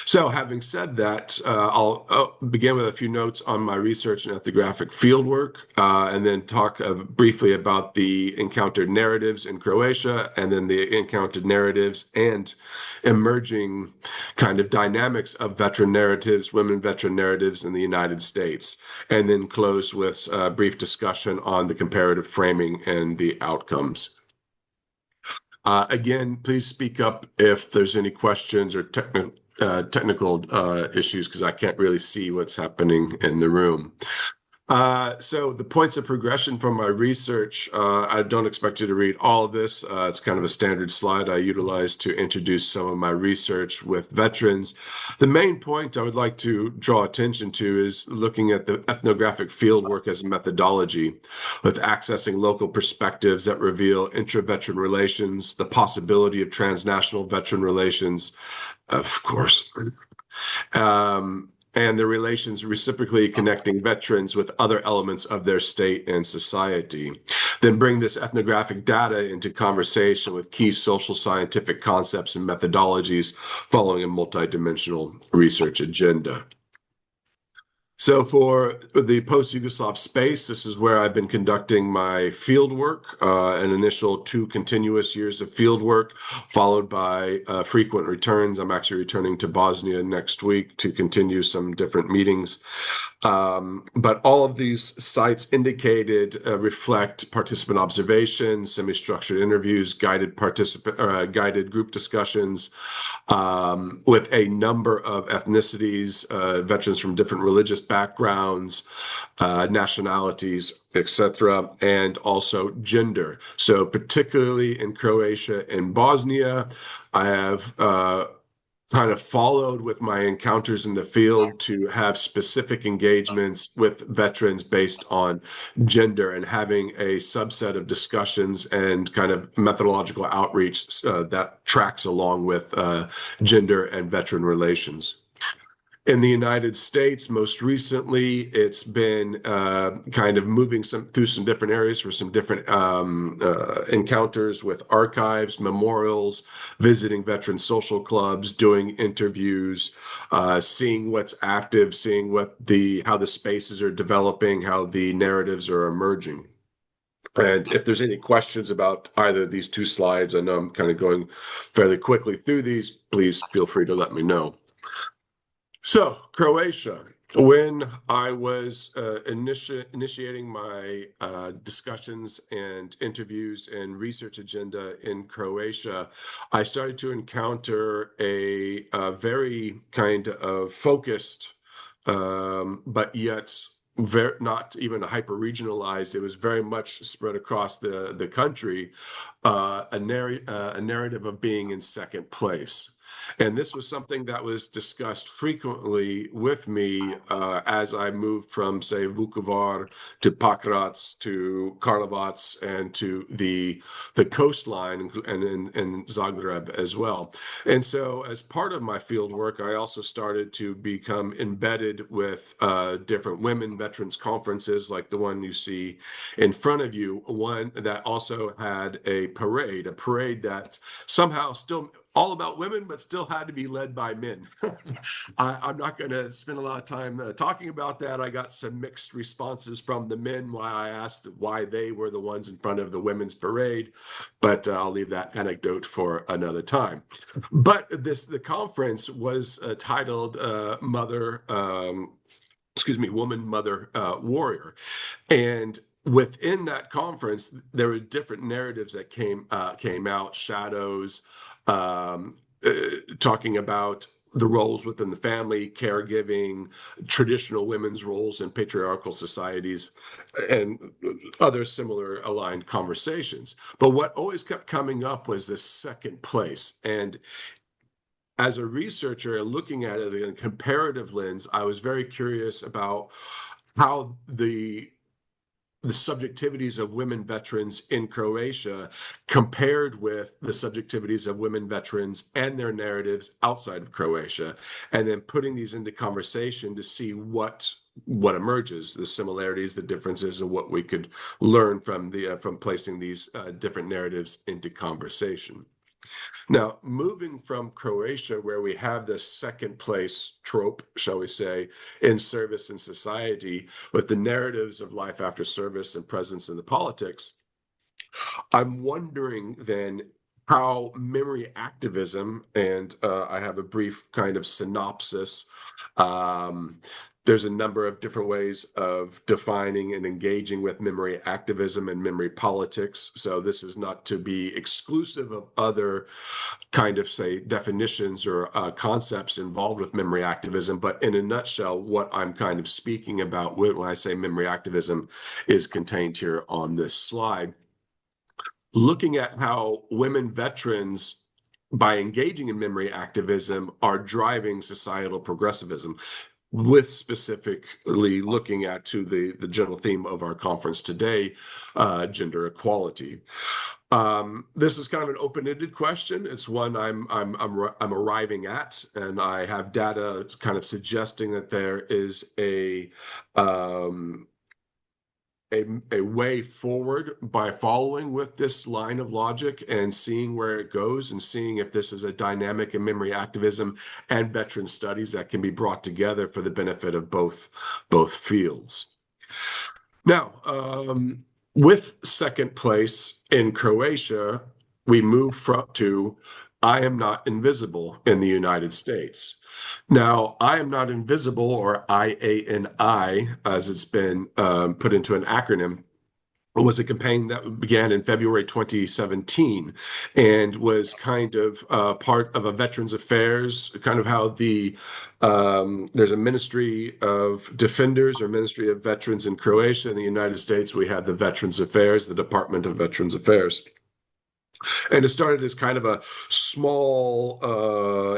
So having said that, I'll begin with a few notes on my research and ethnographic fieldwork, and then talk briefly about the encountered narratives in Croatia, and then the encountered narratives and emerging kind of dynamics of veteran narratives, women veteran narratives in the United States, and then close with a brief discussion on the comparative framing and the outcomes. Again, please speak up if there's any questions or technical issues, because I can't really see what's happening in the room. So the points of progression from my research, I don't expect you to read all of this. It's kind of a standard slide I utilize to introduce some of my research with veterans. The main point I would like to draw attention to is looking at the ethnographic fieldwork as a methodology, with accessing local perspectives that reveal intra-veteran relations, the possibility of transnational veteran relations, of course, and the relations reciprocally connecting veterans with other elements of their state and society. Then bring this ethnographic data into conversation with key social scientific concepts and methodologies following a multidimensional research agenda. So for the post-Yugoslav space, this is where I've been conducting my field work, an initial 2 continuous years of field work, followed by frequent returns. I'm actually returning to Bosnia next week to continue some different meetings. But all of these sites indicated reflect participant observations, semi-structured interviews, guided group discussions with a number of ethnicities, veterans from different religious backgrounds, nationalities, etc., and also gender. So particularly in Croatia and Bosnia, I have kind of followed with my encounters in the field to have specific engagements with veterans based on gender, and having a subset of discussions and kind of methodological outreach that tracks along with gender and veteran relations. In the United States, most recently, it's been kind of moving through some different areas for some different encounters with archives, memorials, visiting veteran social clubs, doing interviews, seeing what's active, seeing how the spaces are developing, how the narratives are emerging. And if there's any questions about either of these 2 slides, I know I'm kind of going fairly quickly through these, please feel free to let me know. So, Croatia. When I was initiating my discussions and interviews and research agenda in Croatia, I started to encounter a very kind of focused, but yet not even hyper-regionalized. It was very much spread across the country, a narrative of being in second place. And this was something that was discussed frequently with me as I moved from, say, Vukovar to Pakrac to Karlovac and to the coastline and in Zagreb as well. And so as part of my field work, I also started to become embedded with different women veterans conferences like the one you see in front of you, one that also had a parade that somehow still all about women, but still had to be led by men. I'm not going to spend a lot of time talking about that. I got some mixed responses from the men while I asked why they were the ones in front of the women's parade, but I'll leave that anecdote for another time. But the conference was titled Woman, Mother, Warrior. And within that conference, there were different narratives that came out, shadows, talking about the roles within the family, caregiving, traditional women's roles in patriarchal societies, and other similar aligned conversations. But what always kept coming up was this second place. And as a researcher and looking at it in a comparative lens, I was very curious about how the subjectivities of women veterans in Croatia compared with the subjectivities of women veterans and their narratives outside of Croatia, and then putting these into conversation to see what emerges, the similarities, the differences, and what we could learn from placing these different narratives into conversation. Now, moving from Croatia, where we have this second place trope, shall we say, in service and society, with the narratives of life after service and presence in the politics, I'm wondering then how memory activism, and I have a brief kind of synopsis. There's a number of different ways of defining and engaging with memory activism and memory politics. So this is not to be exclusive of other kind of, say, definitions or concepts involved with memory activism. But in a nutshell, what I'm kind of speaking about when I say memory activism is contained here on this slide. Looking at how women veterans, by engaging in memory activism, are driving societal progressivism, with specifically looking at to the general theme of our conference today, gender equality. This is kind of an open-ended question. It's one I'm arriving at, and I have data kind of suggesting that there is a way forward by following with this line of logic and seeing where it goes and seeing if this is a dynamic in memory activism and veteran studies that can be brought together for the benefit of both fields. Now, with second place in Croatia, we move to I am not invisible in the United States. Now, I am not invisible, or IANI, as it's been put into an acronym, was a campaign that began in February 2017 and was kind of part of a Veterans Affairs, kind of how there's a Ministry of Defenders or Ministry of Veterans in Croatia. In the United States, we have the Veterans Affairs, the Department of Veterans Affairs. And it started as kind of a small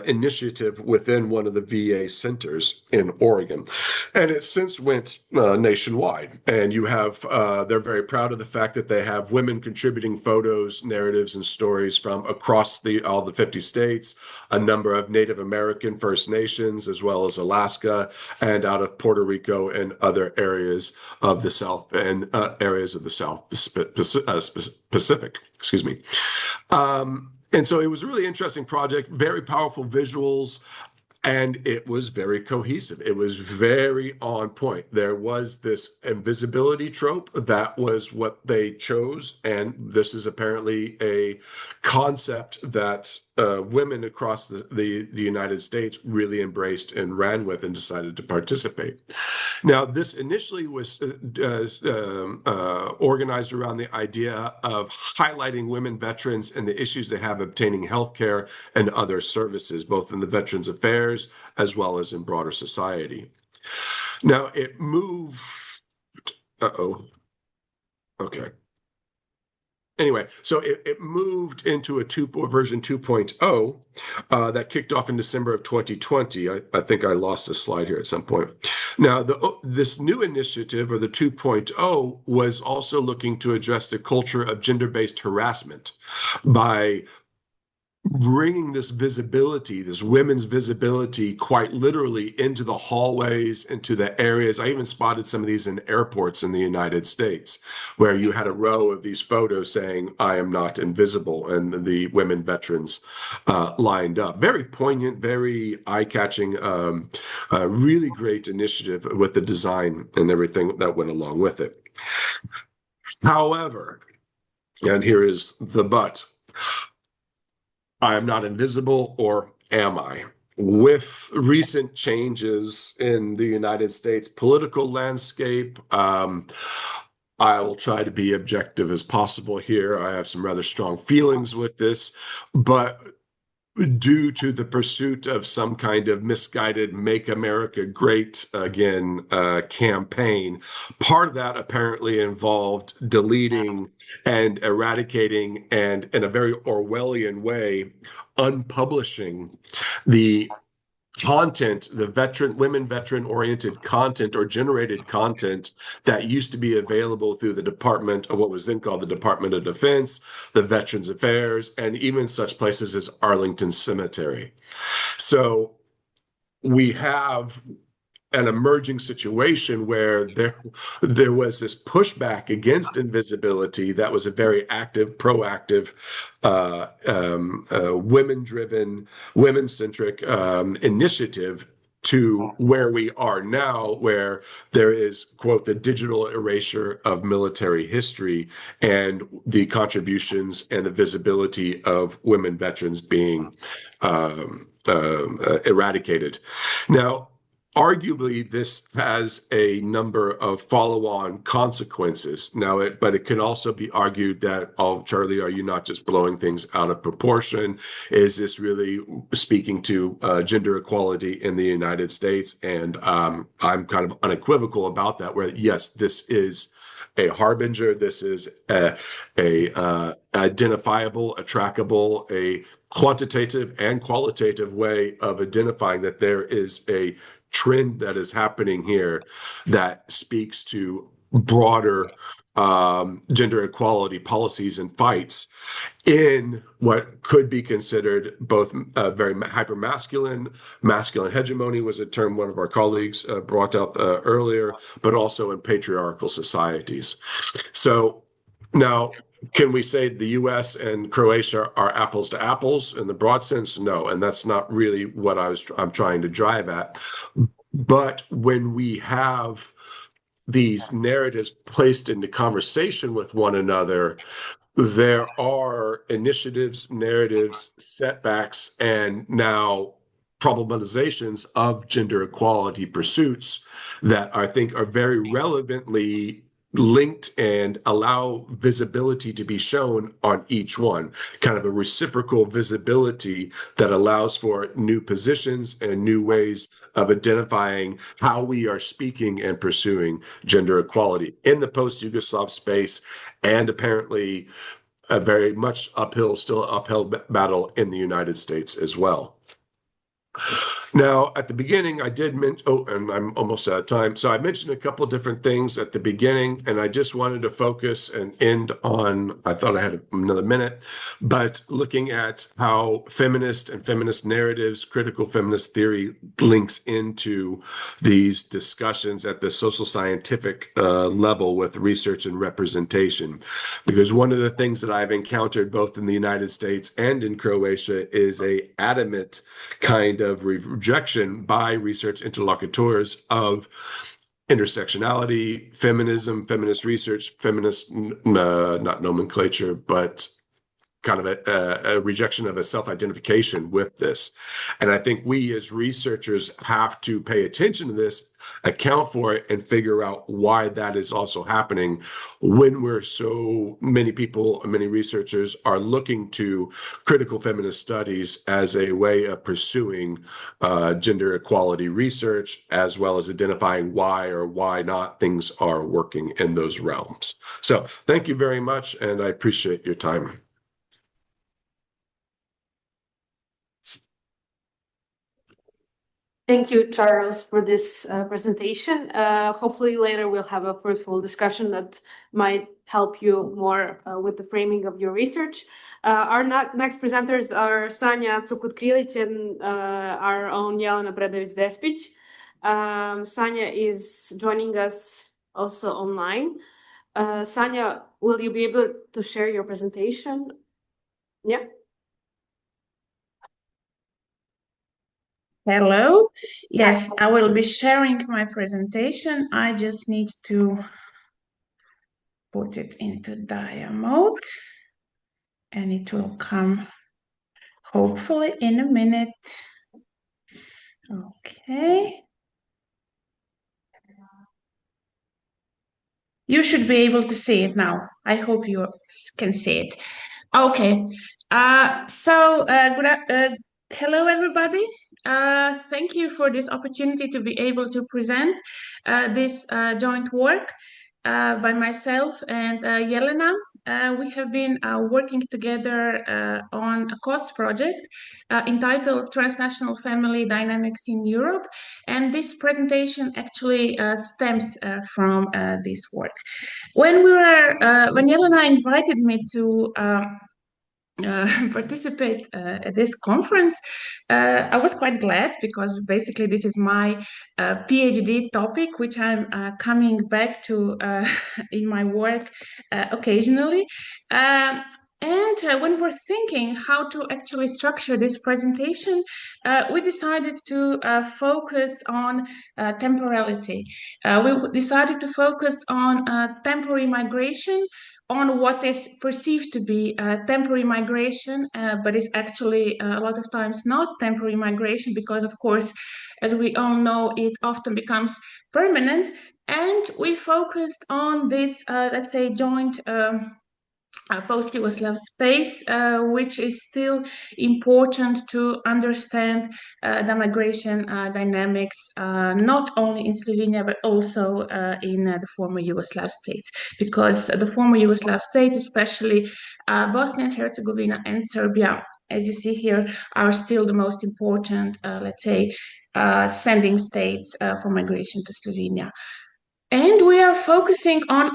initiative within one of the VA centers in Oregon. And it since went nationwide. And you have, they're very proud of the fact that they have women contributing photos, narratives, and stories from across all the 50 states, a number of Native American First Nations, as well as Alaska, and out of Puerto Rico and other areas of the South and areas of the South Pacific, excuse me. And so it was a really interesting project, very powerful visuals, and it was very cohesive. It was very on point. There was this invisibility trope that was what they chose, and this is apparently a concept that women across the United States really embraced and ran with and decided to participate. Now, this initially was organized around the idea of highlighting women veterans and the issues they have obtaining healthcare and other services, both in the Veterans Affairs as well as in broader society. Now, it moved. Okay. anyway, so it moved into a version 2.0 that kicked off in December of 2020. I think I lost a slide here at some point. Now, this new initiative, or the 2.0, was also looking to address the culture of gender-based harassment by bringing this visibility, this women's visibility, quite literally into the hallways, into the areas. I even spotted some of these in airports in the United States, where you had a row of these photos saying, "I am not invisible," and the women veterans lined up. Very poignant, very eye-catching, really great initiative with the design and everything that went along with it. However, and here is the but, I am not invisible, or am I? With recent changes in the United States political landscape, I will try to be objective as possible here. I have some rather strong feelings with this, but due to the pursuit of some kind of misguided "Make America Great Again" campaign, part of that apparently involved deleting and eradicating, and in a very Orwellian way, unpublishing the content, the women veteran-oriented content or generated content that used to be available through the Department of, what was then called the Department of Defense, the Veterans Affairs, and even such places as Arlington Cemetery. So we have an emerging situation where there was this pushback against invisibility that was a very active, proactive, women-driven, women-centric initiative, to where we are now, where there is, quote, the digital erasure of military history and the contributions and the visibility of women veterans being eradicated. Now, arguably, this has a number of follow-on consequences. Now, but it can also be argued that, "Oh, Charlie, are you not just blowing things out of proportion? Is this really speaking to gender equality in the United States?" And I'm kind of unequivocal about that, where yes, this is a harbinger. This is a identifiable, a trackable, a quantitative and qualitative way of identifying that there is a trend that is happening here that speaks to broader gender equality policies and fights in what could be considered both very hyper-masculine. Masculine hegemony was a term one of our colleagues brought up earlier, but also in patriarchal societies. So now, can we say the US and Croatia are apples to apples in the broad sense? No, and that's not really what I'm trying to drive at. But when we have these narratives placed into conversation with one another, there are initiatives, narratives, setbacks, and now problematizations of gender equality pursuits that I think are very relevantly linked and allow visibility to be shown on each one, kind of a reciprocal visibility that allows for new positions and new ways of identifying how we are speaking and pursuing gender equality in the post-Yugoslav space, and apparently a very much still uphill battle in the United States as well. Now, at the beginning, I did mention, and I'm almost out of time. So I mentioned a couple of different things at the beginning, and I just wanted to focus and end on, I thought I had another minute, but looking at how feminist and feminist narratives, critical feminist theory links into these discussions at the social scientific level with research and representation. Because one of the things that I've encountered both in the United States and in Croatia is a adamant kind of rejection by research interlocutors of intersectionality, feminism, feminist research, feminist, not nomenclature, but kind of a rejection of a self-identification with this. And I think we as researchers have to pay attention to this, account for it, and figure out why that is also happening when we're so many people, many researchers are looking to critical feminist studies as a way of pursuing gender equality research, as well as identifying why or why not things are working in those realms. So thank you very much, and I appreciate your time. Thank you, Charles, for this presentation. Hopefully later we'll have a fruitful discussion that might help you more with the framing of your research. Our next presenters are Sanja Cukut-Krilic and our own Jelena Predović-Despić. Sanja is joining us also online. Sanja, will you be able to share your presentation? Yeah. Hello. Yes, I will be sharing my presentation. I just need to put it into dia mode and it will come hopefully in a minute. Okay. You should be able to see it now. I hope you can see it. Okay. Hello, everybody. Thank you for this opportunity to be able to present this joint work by myself and Jelena. We have been working together on a COST project entitled Transnational Family Dynamics in Europe. And this presentation actually stems from this work. When Jelena invited me to participate at this conference, I was quite glad because basically this is my PhD topic, which I'm coming back to in my work occasionally. And when we're thinking how to actually structure this presentation, we decided to focus on temporality. We decided to focus on temporary migration, on what is perceived to be temporary migration, but is actually a lot of times not temporary migration because, of course, as we all know, it often becomes permanent. And we focused on this, let's say, joint post-Yugoslav space, which is still important to understand the migration dynamics, not only in Slovenia, but also in the former Yugoslav states, because the former Yugoslav states, especially Bosnia and Herzegovina and Serbia, as you see here, are still the most important, let's say, sending states for migration to Slovenia. And we are focusing on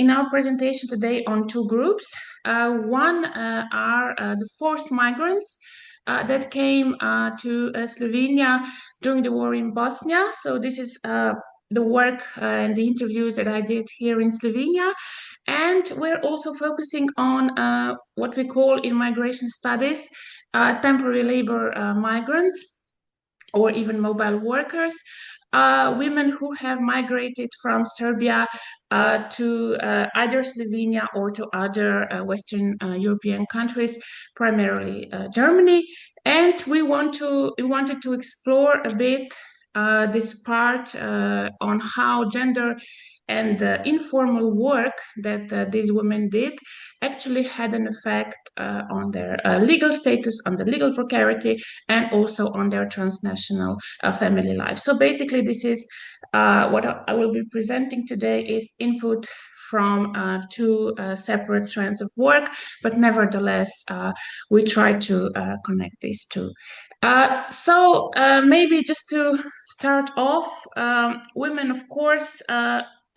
in our presentation today on two groups. One are the forced migrants that came to Slovenia during the war in Bosnia. So this is the work and the interviews that I did here in Slovenia. And we're also focusing on what we call in migration studies, temporary labor migrants, or even mobile workers, women who have migrated from Serbia to either Slovenia or to other Western European countries, primarily Germany. And we wanted to explore a bit this part on how gender and informal work that these women did actually had an effect on their legal status, on the legal precarity, and also on their transnational family life. So basically, this is what I will be presenting today is input from two separate strands of work, but nevertheless, we try to connect these two. So maybe just to start off, women, of course,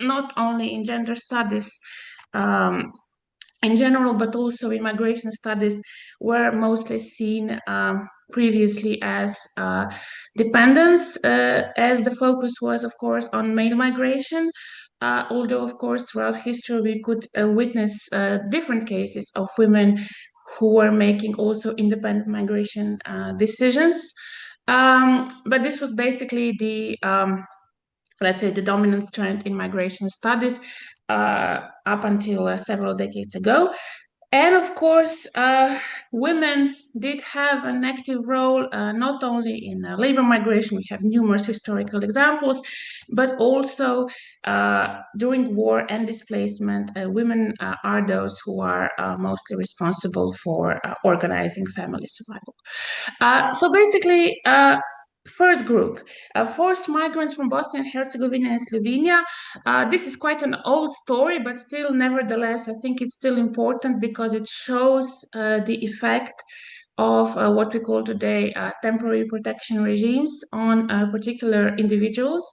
not only in gender studies in general, but also in migration studies, were mostly seen previously as dependents, as the focus was, of course, on male migration. Although, of course, throughout history, we could witness different cases of women who were making also independent migration decisions. But this was basically the let's say, the dominant trend in migration studies up until several decades ago. And of course, women did have an active role, not only in labor migration, we have numerous historical examples, but also during war and displacement, women are those who are mostly responsible for organizing family survival. So basically, first group, forced migrants from Bosnia and Herzegovina and Slovenia. This is quite an old story, but still, nevertheless, I think it's still important because it shows the effect of what we call today temporary protection regimes on particular individuals.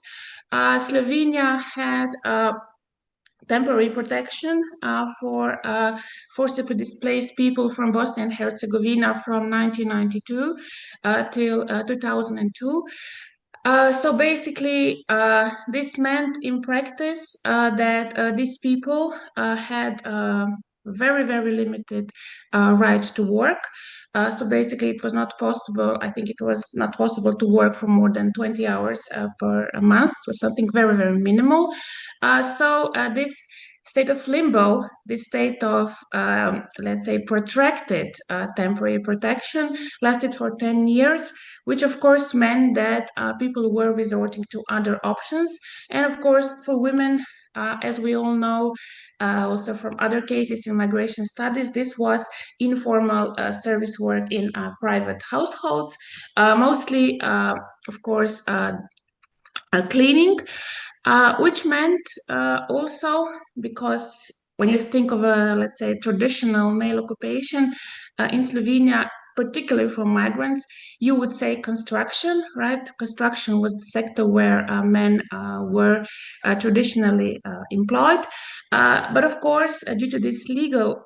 Slovenia had temporary protection for forcibly displaced people from Bosnia and Herzegovina from 1992 till 2002. So basically, this meant in practice that these people had very, very limited right to work. So basically, it was not possible, I think it was not possible to work for more than 20 hours per month, so something very, very minimal. So this state of limbo, this state of, let's say, protracted temporary protection lasted for 10 years, which of course meant that people were resorting to other options. And of course, for women, as we all know, also from other cases in migration studies, this was informal service work in private households, mostly, of course, cleaning, which meant also, because when you think of a, let's say, traditional male occupation in Slovenia, particularly for migrants, you would say construction, right? Construction was the sector where men were traditionally employed. But of course, due to these legal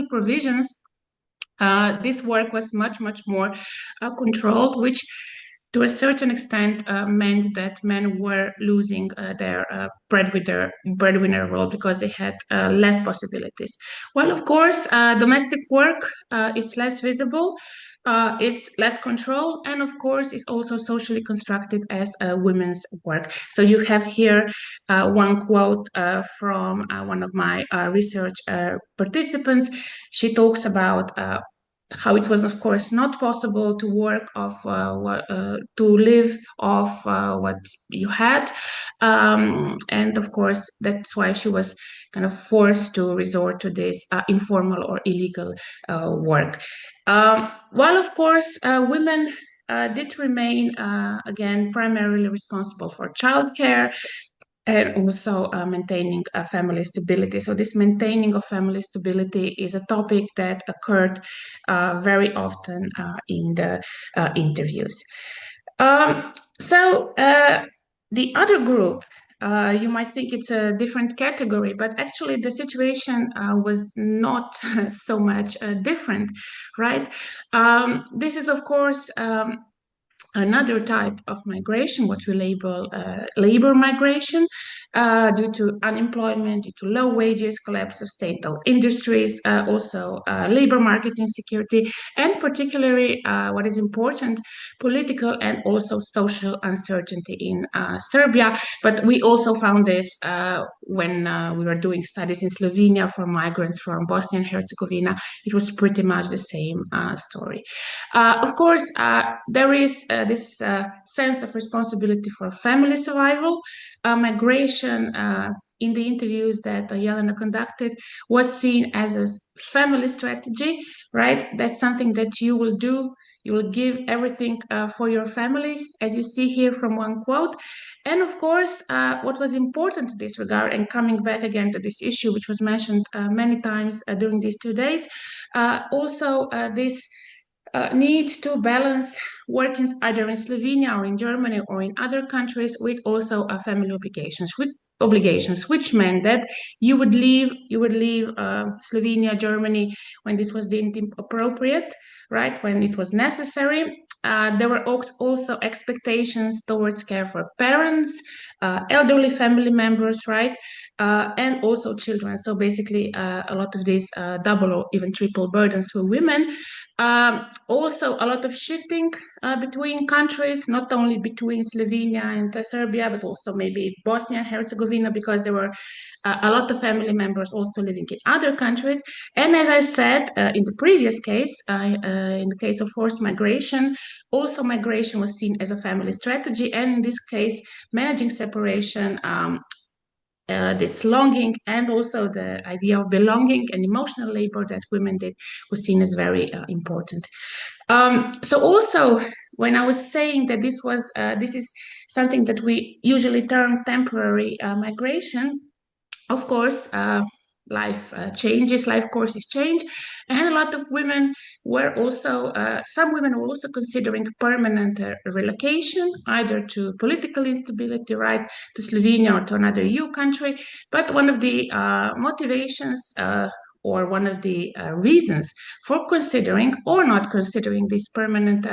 provisions, this work was much, much more controlled, which to a certain extent meant that men were losing their breadwinner role because they had less possibilities. Well, of course, domestic work is less visible, is less controlled, and of course is also socially constructed as women's work. So you have here one quote from one of my research participants. She talks about how it was, of course, not possible to work off to live off what you had, and of course that's why she was kind of forced to resort to this informal or illegal work. While of course women did remain again primarily responsible for childcare and also maintaining family stability. So this maintaining of family stability is a topic that occurred very often in the interviews. So the other group, you might think it's a different category, but actually the situation was not so much different, right? This is, of course, another type of migration, what we label labor migration, due to unemployment, due to low wages, collapse of state-owned industries, also labor market insecurity, and particularly what is important, political and also social uncertainty in Serbia. But we also found this when we were doing studies in Slovenia for migrants from Bosnia and Herzegovina. It was pretty much the same story. Of course, there is this sense of responsibility for family survival. Migration, in the interviews that Jelena conducted, was seen as a family strategy, right? That's something that you will do. You will give everything for your family, as you see here from one quote. And of course, what was important to this regard, and coming back again to this issue, which was mentioned many times during these 2 days, also this need to balance working either in Slovenia or in Germany or in other countries with also family obligations, which meant that you would leave Slovenia, Germany when this was deemed appropriate, right? When it was necessary. There were also expectations towards care for parents, elderly family members, right? And also children. So basically, a lot of these double or even triple burdens for women. Also, a lot of shifting between countries, not only between Slovenia and Serbia, but also maybe Bosnia and Herzegovina Slovenia because there were a lot of family members also living in other countries. And as I said in the previous case, in the case of forced migration, also migration was seen as a family strategy. And in this case, managing separation, this longing and also the idea of belonging and emotional labor that women did was seen as very important. So also, when I was saying that this is something that we usually term temporary migration, of course, life changes, life courses change, and a lot of women were also, some women were also considering permanent relocation, either to political instability, right, to Slovenia or to another EU country. But one of the motivations or one of the reasons for considering or not considering this permanent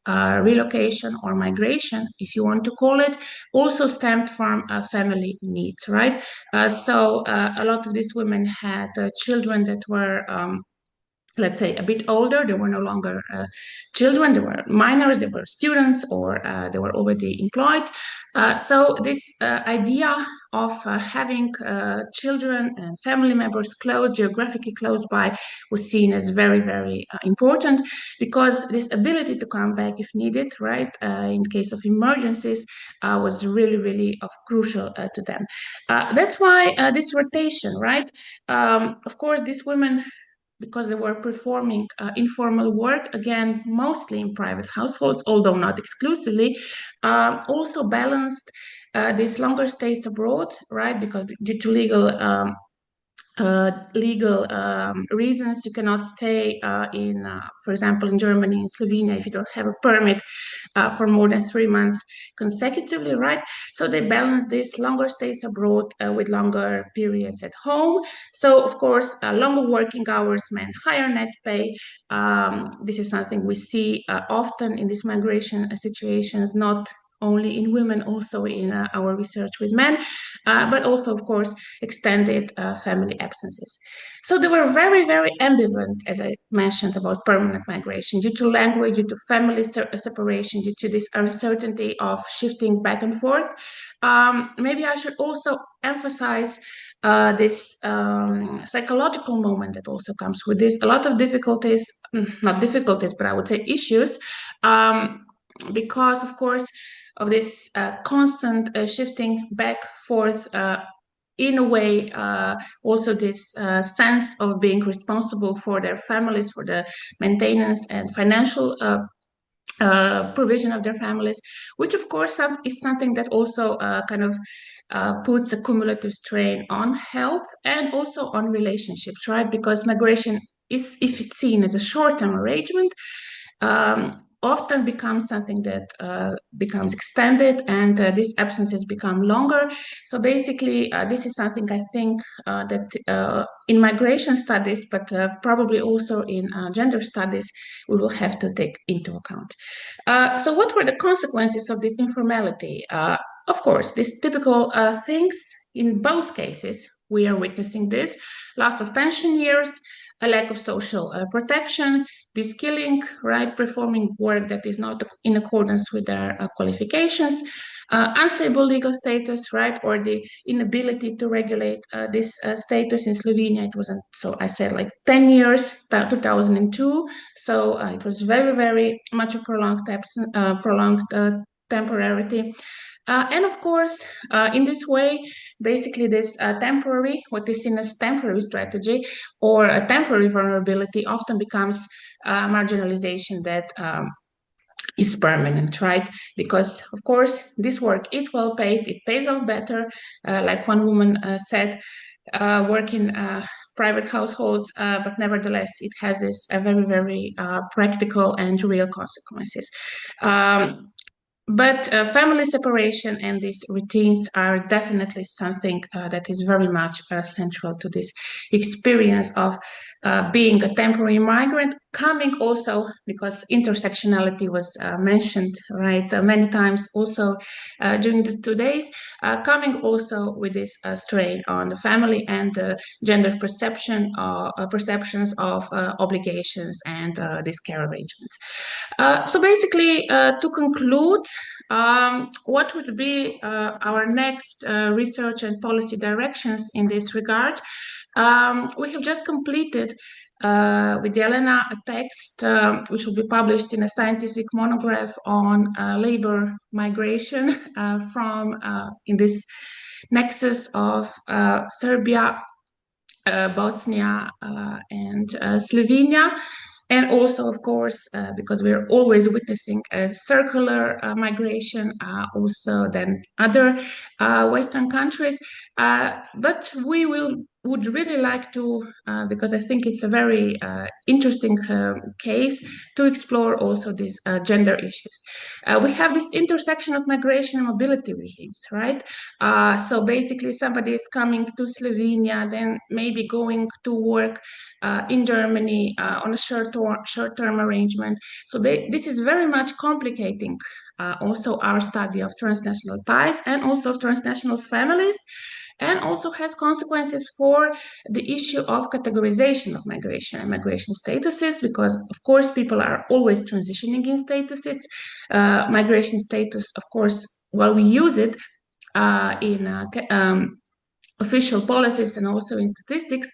relocation or migration, if you want to call it, also stemmed from family needs, right? So a lot of these women had children that were let's say, a bit older. They were no longer children, they were minors, they were students, or they were already employed. So this idea of having children and family members geographically close by, was seen as very, very important, because this ability to come back if needed, right, in case of emergencies, was really, really of crucial to them. That's why this rotation, right? Of course, these women, because they were performing informal work, again, mostly in private households, although not exclusively, also balanced these longer stays abroad, right? Because due to legal reasons, you cannot stay for example, in Germany, in Slovenia, if you don't have a permit for more than 3 months consecutively, right? So they balance this longer stays abroad with longer periods at home. So, of course, longer working hours meant higher net pay. This is something we see often in these migration situations, not only in women, also in our research with men, but also, of course, extended family absences. So they were very, very ambivalent, as I mentioned, about permanent migration, due to language, due to family separation, due to this uncertainty of shifting back and forth. Maybe I should also emphasize this psychological moment that also comes with this. A lot of difficulties, not difficulties, but I would say issues, because, of course, of this constant shifting back, forth, in a way, also this sense of being responsible for their families, for the maintenance and financial provision of their families, which of course is something that also kind of puts a cumulative strain on health and also on relationships, right? Because migration is, if it's seen as a short-term arrangement, often becomes something that becomes extended, and these absences become longer. So basically, this is something I think that in migration studies, but probably also in gender studies, we will have to take into account. So what were the consequences of this informality? Of course, these typical things in both cases, we are witnessing this: loss of pension years, a lack of social protection, de-skilling, right, performing work that is not in accordance with their qualifications, unstable legal status, right, or the inability to regulate this status. In Slovenia, it wasn't, so I said, like 10 years, 2002, so it was very, very much a prolonged temporarity. And of course, in this way, basically this temporary, what is seen as temporary strategy or a temporary vulnerability, often becomes marginalization that is permanent, right? Because, of course, this work is well paid, it pays off better. Like one woman said, work in private households, but nevertheless, it has this very, very practical and real consequences. But family separation and these routines are definitely something that is very much central to this experience of being a temporary migrant, coming also, because intersectionality was mentioned, right, many times also during these 2 days, coming also with this strain on the family and gender perceptions of obligations and these care arrangements. So basically, to conclude, what would be our next research and policy directions in this regard? We have just completed with Jelena a text which will be published in a scientific monograph on labor migration from in this nexus of Serbia, Bosnia, and Slovenia. And also, of course, because we're always witnessing a circular migration, also then other Western countries. But we would really like to, because I think it's a very interesting case, to explore also these gender issues. We have this intersection of migration and mobility regimes, right? So basically somebody is coming to Slovenia, then maybe going to work in Germany on a short-term arrangement. So this is very much complicating also our study of transnational ties and also of transnational families, and also has consequences for the issue of categorization of migration and migration statuses, because of course people are always transitioning in statuses. Migration status, of course, while we use it in official policies and also in statistics,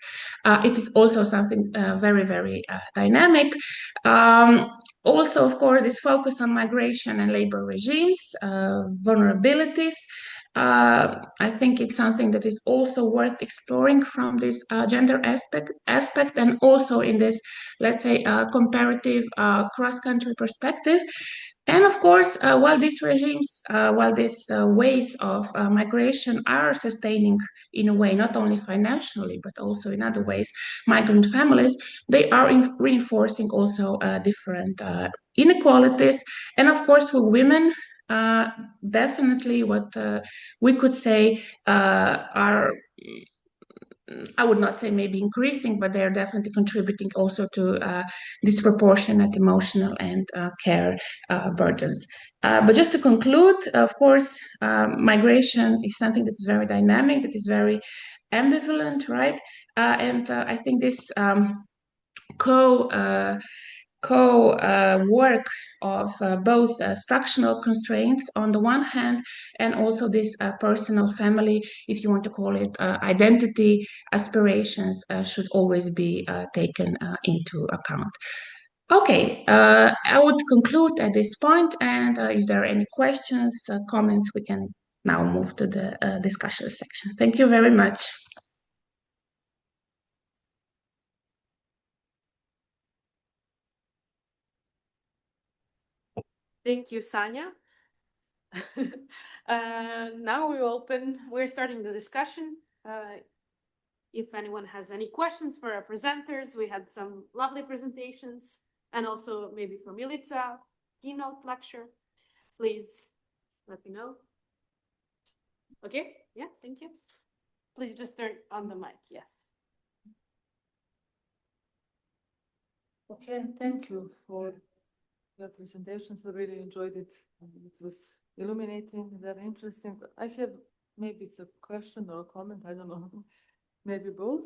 it is also something very, very dynamic. Also, of course, this focus on migration and labor regimes, vulnerabilities. I think it's something that is also worth exploring from this gender aspect, and also in this, let's say, comparative cross-country perspective. And of course, while these regimes, while these ways of migration are sustaining in a way, not only financially, but also in other ways, migrant families, they are reinforcing also different inequalities. And of course, for women, definitely what we could say are, I would not say maybe increasing, but they are definitely contributing also to disproportionate emotional and care burdens. But just to conclude, of course, migration is something that is very dynamic, that is very ambivalent, right? And I think this co-work of both structural constraints on the one hand, and also this personal family, if you want to call it, identity aspirations should always be taken into account. Okay, I would conclude at this point, and if there are any questions, comments, we can now move to the discussion section. Thank you very much. Thank you, Sanja. Now we're starting the discussion. If anyone has any questions for our presenters, we had some lovely presentations, and also maybe for Milica, keynote lecture, please let me know. Okay, yeah, thank you. Please just turn on the mic, yes. Okay, thank you for your presentations. I really enjoyed it. It was illuminating, very interesting. I have, maybe it's a question or a comment, I don't know, maybe both.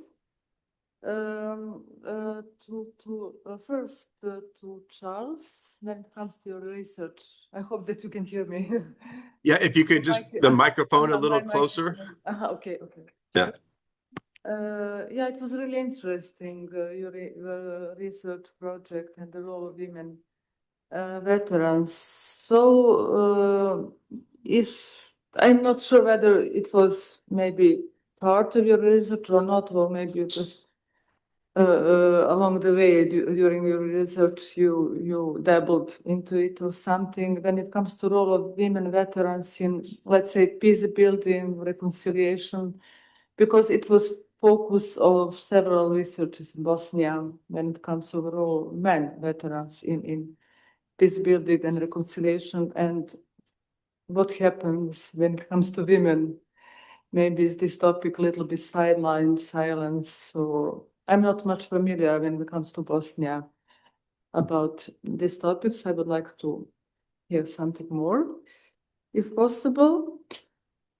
First to Charles, when it comes to your research. I hope that you can hear me. Yeah, if you could just the microphone a little closer. Okay. Yeah. Yeah, it was really interesting, your research project and the role of women veterans. So if I'm not sure whether it was maybe part of your research or not, or maybe it was along the way during your research you dabbled into it or something, when it comes to role of women veterans in, let's say, peace building, reconciliation, because it was focus of several researchers in Bosnia when it comes to role of men veterans in peace building and reconciliation, and what happens when it comes to women. Maybe is this topic a little bit sidelined, silence, or I'm not much familiar when it comes to Bosnia. about these topics. I would like to hear something more, if possible.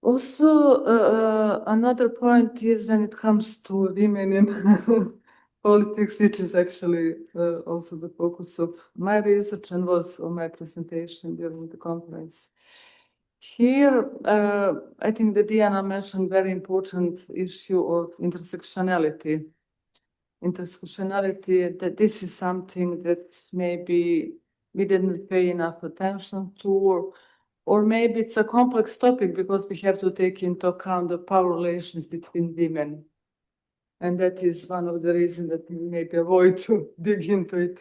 Also, another point is when it comes to women in politics, which is actually also the focus of my research and was on my presentation during the conference. Here, I think that Diana mentioned very important issue of intersectionality. Intersectionality, that this is something that maybe we didn't pay enough attention to, or maybe it's a complex topic because we have to take into account the power relations between women. And that is one of the reasons that we maybe avoid to dig into it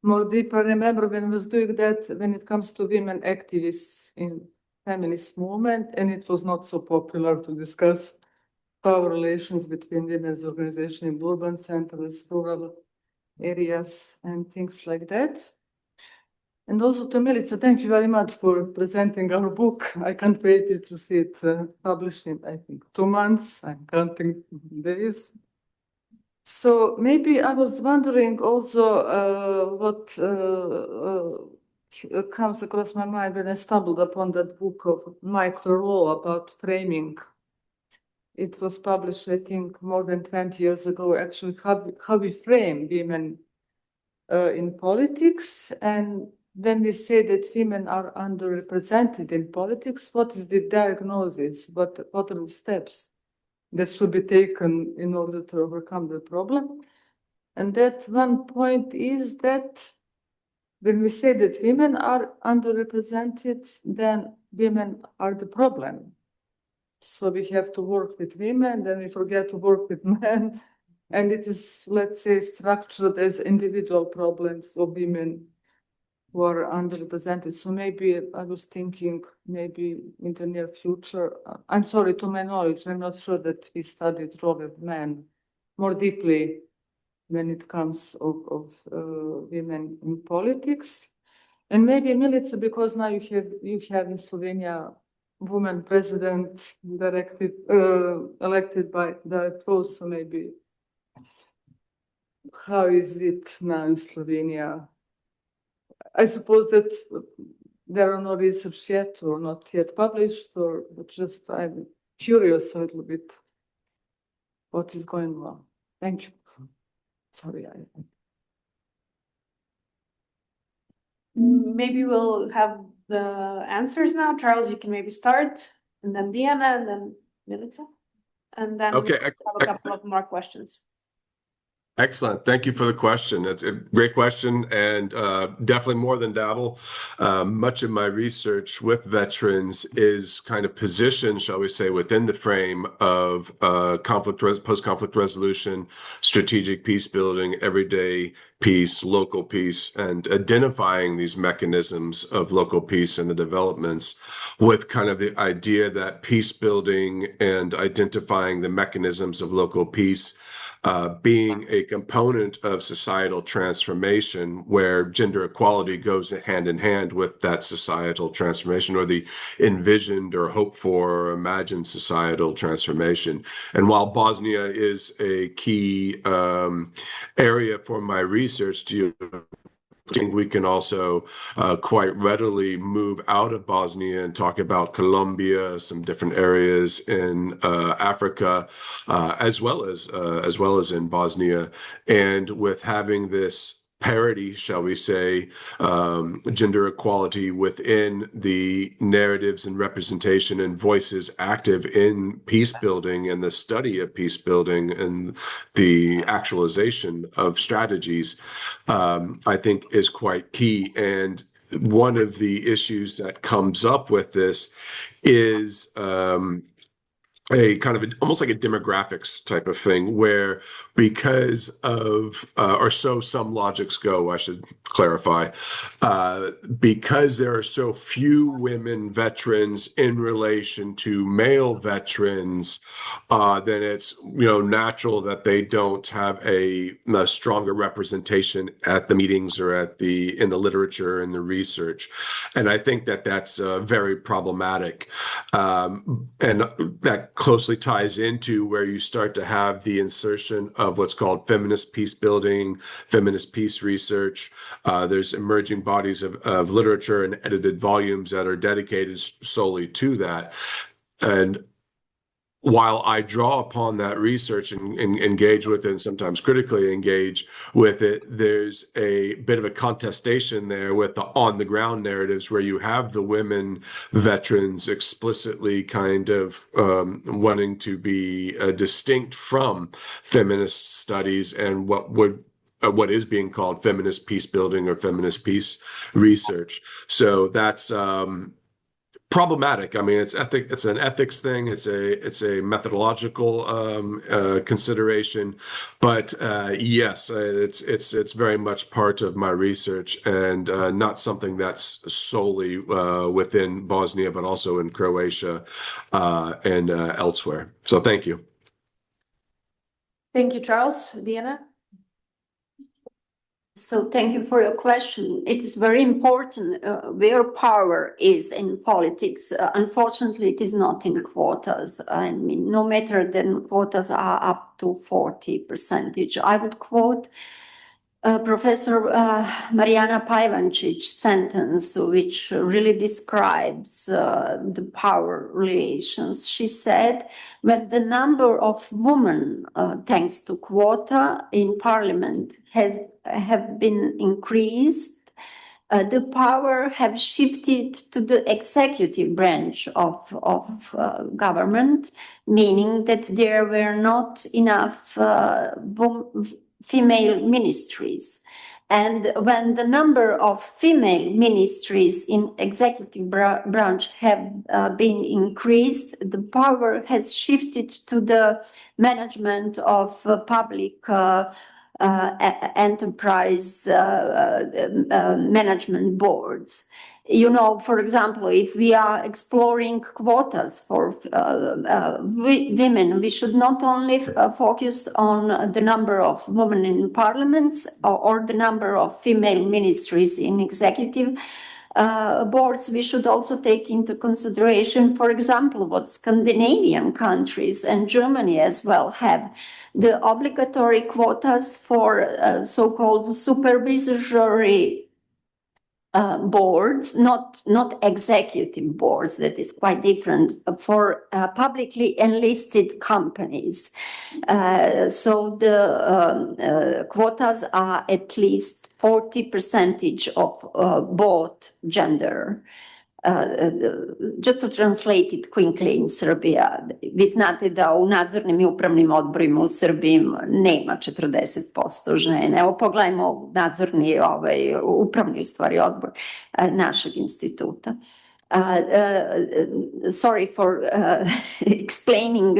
more deeper. I remember when I was doing that, when it comes to women activists in feminist movement, and it was not so popular to discuss power relations between women's organizations in urban centers, rural areas, and things like that. And also to Milica, thank you very much for presenting our book. I can't wait to see it published in, I think, 2 months. I'm counting days. So maybe I was wondering also what comes across my mind when I stumbled upon that book of Michael Law about framing. It was published, I think, more than 20 years ago, actually, how we frame women in politics. And when we say that women are underrepresented in politics, what is the diagnosis? What are the steps that should be taken in order to overcome the problem? And that one point is that when we say that women are underrepresented, then women are the problem. So we have to work with women, then we forget to work with men. And it is, let's say, structured as individual problems of women who are underrepresented. So maybe I was thinking maybe in the near future, I'm sorry, to my knowledge, I'm not sure that we studied role of men more deeply when it comes of women in politics. And maybe Milica, because now you have in Slovenia woman president elected by direct vote, so maybe how is it now in Slovenia? I suppose that there are no research yet or not yet published, but just I'm curious a little bit what is going on. Thank you. Sorry. Maybe we'll have the answers now. Charles, you can maybe start, and then Diana, and then Milica, and then Okay. we'll have a couple of more questions. Excellent. Thank you for the question. It's a great question, and definitely more than dabble. Much of my research with veterans is kind of positioned, shall we say, within the frame of post-conflict resolution, strategic peace building, everyday peace, local peace, and identifying these mechanisms of local peace and the developments with kind of the idea that peace building and identifying the mechanisms of local peace being a component of societal transformation where gender equality goes hand in hand with that societal transformation or the envisioned or hoped for or imagined societal transformation. And while Bosnia is a key area for my research, I think we can also quite readily move out of Bosnia and talk about Colombia, some different areas in Africa, as well as in Bosnia, and with having this parity, shall we say, gender equality within the narratives and representation and voices active in peace building and the study of peace building and the actualization of strategies, I think is quite key. And one of the issues that comes up with this is a kind of almost like a demographics type of thing where because of or so some logics go, I should clarify, because there are so few women veterans in relation to male veterans, then it's natural that they don't have a stronger representation at the meetings or in the literature and the research, and I think that that's very problematic, and that closely ties into where you start to have the insertion of what's called feminist peace building, feminist peace research. There's emerging bodies of literature and edited volumes that are dedicated solely to that. And while I draw upon that research and engage with it and sometimes critically engage with it, there's a bit of a contestation there with the on-the-ground narratives where you have the women veterans explicitly kind of wanting to be distinct from feminist studies and what is being called feminist peace building or feminist peace research. So that's problematic. I mean, it's an ethics thing. It's a methodological consideration, but yes, it's very much part of my research and not something that's solely within Bosnia, but also in Croatia and elsewhere. So thank you. Thank you, Charles. Diana? So thank you for your question. It is very important where power is in politics. Unfortunately, it is not in quotas. I mean, no matter then quotas are up to 40%. I would quote Professor Marijana Pajvančić's sentence, which really describes the power relations. She said, when the number of women, thanks to quota in parliament, have been increased, the power have shifted to the executive branch of government, meaning that there were not enough female ministries. And when the number of female ministries in executive branch have been increased, the power has shifted to the management of public enterprise management boards. You know, for example, if we are exploring quotas for women, we should not only focus on the number of women in parliaments or the number of female ministries in executive boards. We should also take into consideration, for example, what Scandinavian countries and Germany as well have, the obligatory quotas for so-called supervisory boards, not executive boards, that is quite different, for publicly enlisted companies. So the quotas are at least 40% of both gender. Just to translate it quickly in Serbia, vi znate da u nadzornim i upravnim odborima u Srbiji nema 40% žene. Evo pogledajmo nadzorni, upravni u stvari odbor našeg instituta. Sorry for explaining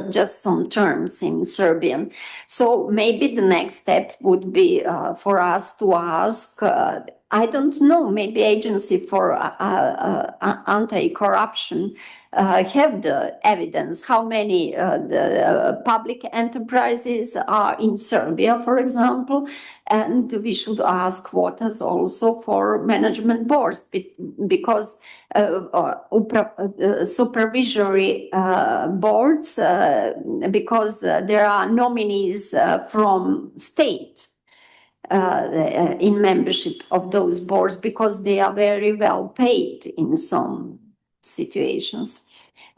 just some terms in Serbian. So maybe the next step would be for us to ask, I don't know, maybe Agency for Anti-Corruption have the evidence how many the public enterprises are in Serbia, for example, and we should ask quotas also for management boards because supervisory boards, because there are nominees from states in membership of those boards because they are very well paid in some situations,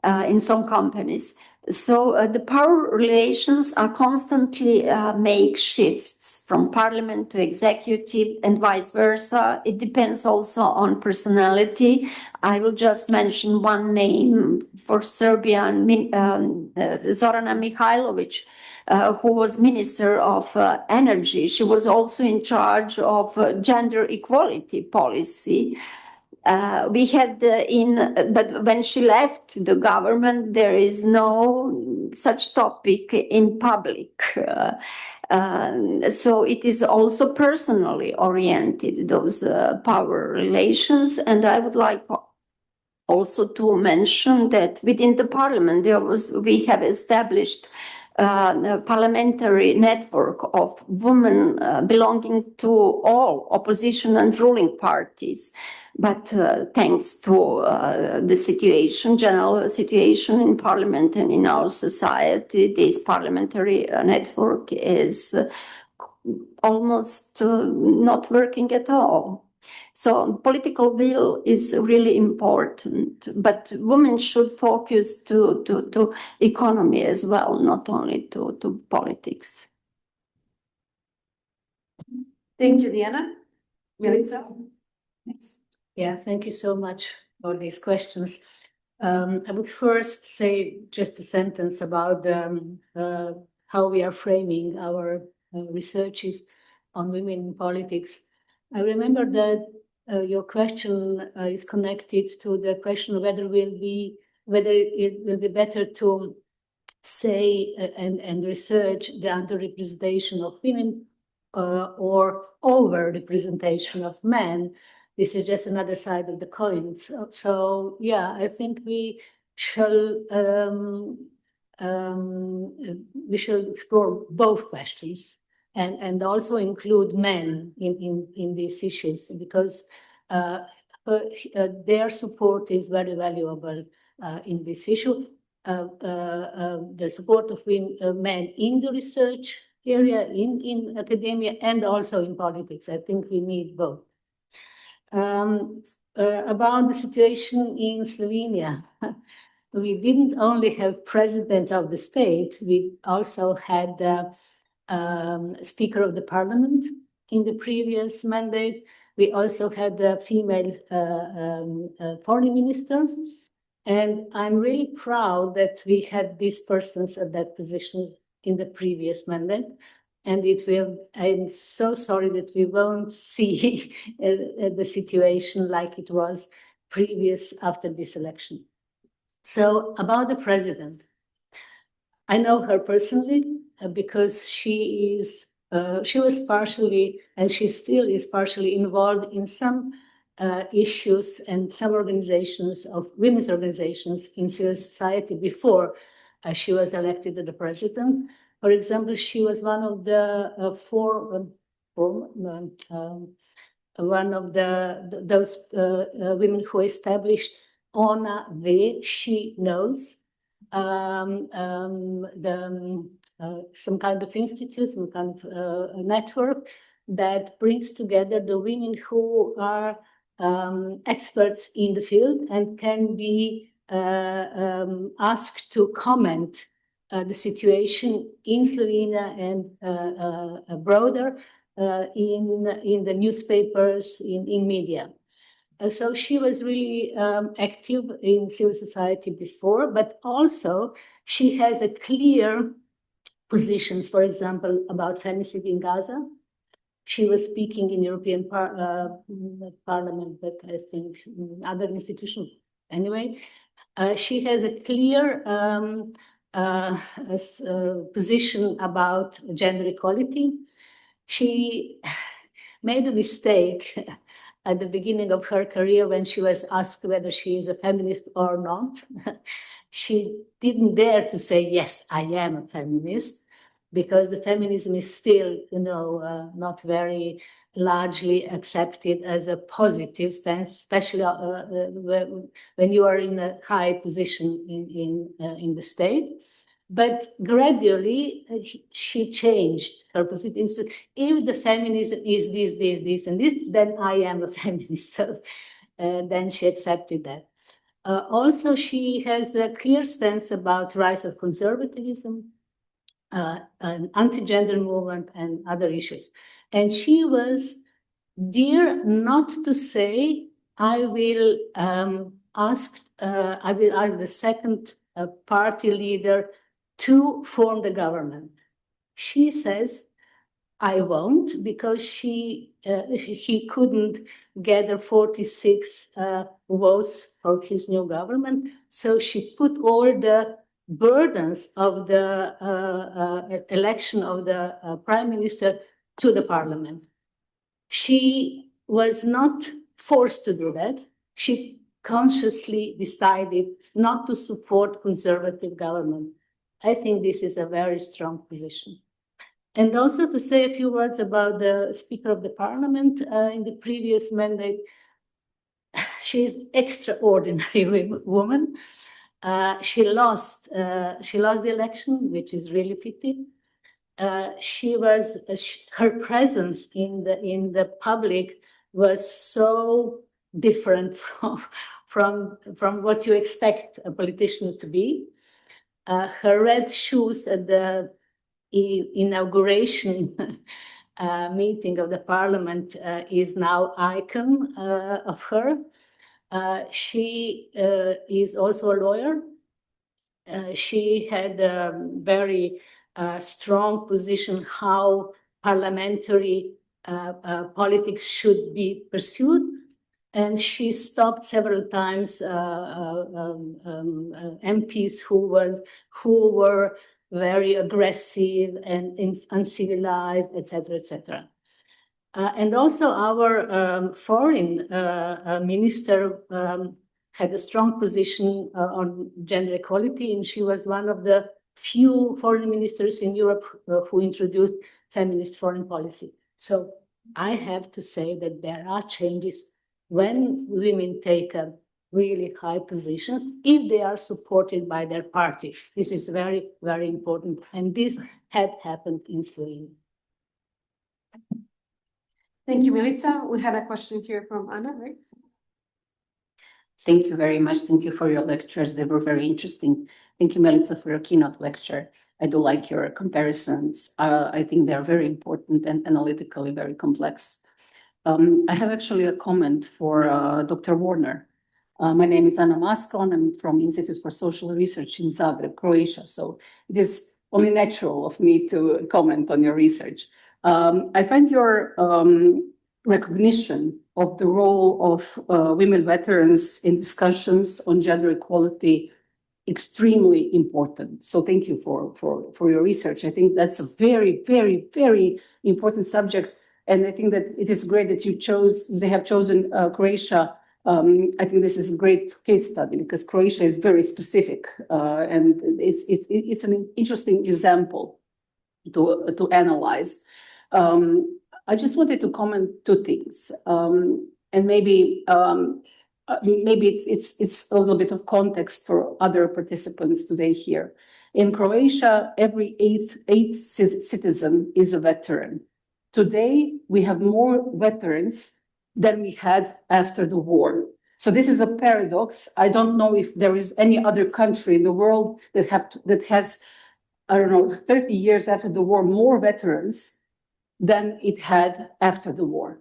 in some companies. So the power relations are constantly make shifts from parliament to executive and vice versa. It depends also on personality. I will just mention one name for Serbia, Zorana Mihajlović, who was Minister of Energy. She was also in charge of gender equality policy. We had but when she left the government, there is no such topic in public. So it is also personally oriented, those power relations. And I would like also to mention that within the parliament, we have established parliamentary network of women belonging to all opposition and ruling parties. But thanks to the situation, general situation in parliament and in our society, this parliamentary network is almost not working at all. So political will is really important, but women should focus to economy as well, not only to politics. Thank you, Diana. Milica? Thanks. Yeah, thank you so much for these questions. I would first say just a sentence about how we are framing our researches on women in politics. I remember that your question is connected to the question whether it will be better to say and research the underrepresentation of women or over-representation of men. This is just another side of the coin. So yeah, I think we shall explore both questions and also include men in these issues, because their support is very valuable in this issue. The support of men in the research area, in academia, and also in politics. I think we need both. About the situation in Slovenia, we didn't only have president of the state, we also had speaker of the parliament in the previous mandate. We also had a female foreign minister. And I'm really proud that we had these persons at that position in the previous mandate. And I'm so sorry that we won't see the situation like it was previous after this election. So about the president, I know her personally because she was partially, and she still is partially involved in some issues and some organizations of women's organizations in civil society before she was elected as the president. For example, she was one of the those women who established Ona Ve, She Knows, some kind of institute, some kind of network that brings together the women who are experts in the field and can be asked to comment the situation in Slovenia and broader in the newspapers, in media. So she was really active in civil society before, but also she has a clear positions, for example, about femicide in Gaza. She was speaking in European Parliament, but I think other institutions. Anyway, she has a clear position about gender equality. She made a mistake at the beginning of her career when she was asked whether she is a feminist or not. She didn't dare to say, yes, I am a feminist, because the feminism is still, not very largely accepted as a positive stance, especially when you are in a high position in the state. But gradually, she changed her position. If the feminism is this, and this, then I am a feminist. So then she accepted that. Also, she has a clear stance about rise of conservatism, an anti-gender movement, and other issues. And she was dear not to say, I will ask the second party leader to form the government. She says, I won't, because he couldn't gather 46 votes for his new government. So she put all the burdens of the election of the prime minister to the parliament. She was not forced to do that. She consciously decided not to support conservative government. I think this is a very strong position. And also to say a few words about the Speaker of the Parliament in the previous mandate. She is extraordinary woman. She lost the election, which is really pity. Her presence in the public was so different from what you expect a politician to be. Her red shoes at the inauguration meeting of the parliament is now icon of her. She is also a lawyer. She had a very strong position how parliamentary politics should be pursued. And she stopped several times MPs who were very aggressive and uncivilized, etc., etc. And also our foreign minister had a strong position on gender equality, and she was one of the few foreign ministers in Europe who introduced feminist foreign policy. So I have to say that there are changes when women take a really high position, if they are supported by their parties. This is very, very important. And this had happened in Slovenia. Thank you, Milica. We had a question here from Anna, right? Thank you very much. Thank you for your lectures. They were very interesting. Thank you, Milica, for your keynote lecture. I do like your comparisons. I think they're very important and analytically very complex. I have actually a comment for Dr. Warner. My name is Anna Maskal, and I'm from Institute for Social Research in Zagreb, Croatia. So it is only natural of me to comment on your research. I find your recognition of the role of women veterans in discussions on gender equality extremely important. So thank you for your research. I think that's a very, very, very important subject. And I think that it is great that they have chosen Croatia. I think this is a great case study because Croatia is very specific, and it's an interesting example to analyze. I just wanted to comment two things, and maybe it's a little bit of context for other participants today here. In Croatia, every eighth citizen is a veteran. Today, we have more veterans than we had after the war. So this is a paradox. I don't know if there is any other country in the world that has, I don't know, 30 years after the war, more veterans than it had after the war.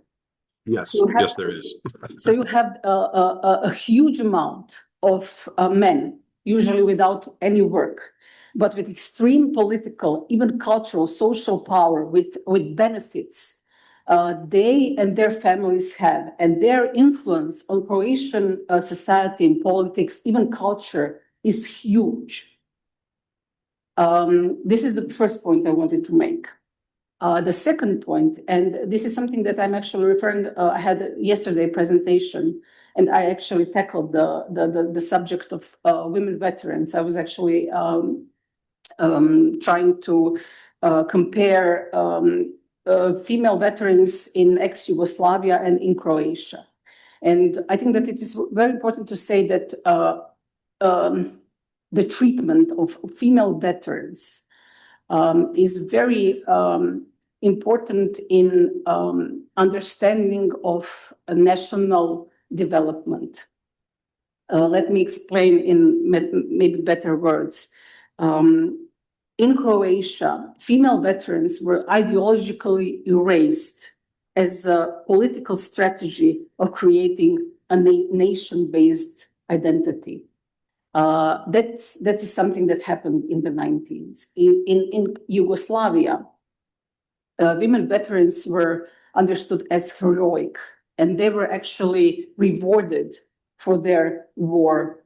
Yes, yes, there is. So you have a huge amount of men, usually without any work, but with extreme political, even cultural, social power, with benefits they and their families have, and their influence on Croatian society and politics, even culture, is huge. This is the first point I wanted to make. The second point, and this is something that I'm actually referring, I had yesterday a presentation, and I actually tackled the subject of women veterans. I was actually trying to compare female veterans in ex-Yugoslavia and in Croatia. And I think that it is very important to say that the treatment of female veterans is very important in understanding of a national development. Let me explain in maybe better words. In Croatia, female veterans were ideologically erased as a political strategy of creating a nation-based identity. That is something that happened in the 90s. In Yugoslavia, women veterans were understood as heroic, and they were actually rewarded for their war,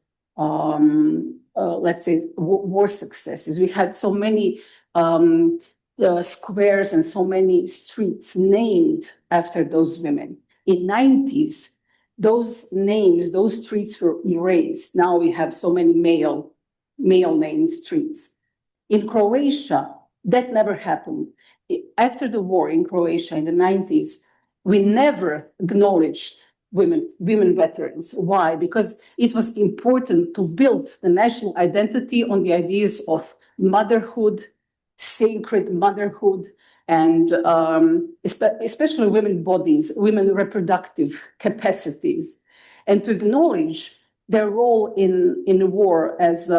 let's say, war successes. We had so many squares and so many streets named after those women. In 90s, those names, those streets were erased. Now we have so many male named streets. In Croatia, that never happened. After the war in Croatia in the 90s, we never acknowledged women veterans. Why? Because it was important to build the national identity on the ideas of motherhood, sacred motherhood, and especially women bodies, women reproductive capacities, and to acknowledge their role in the war as,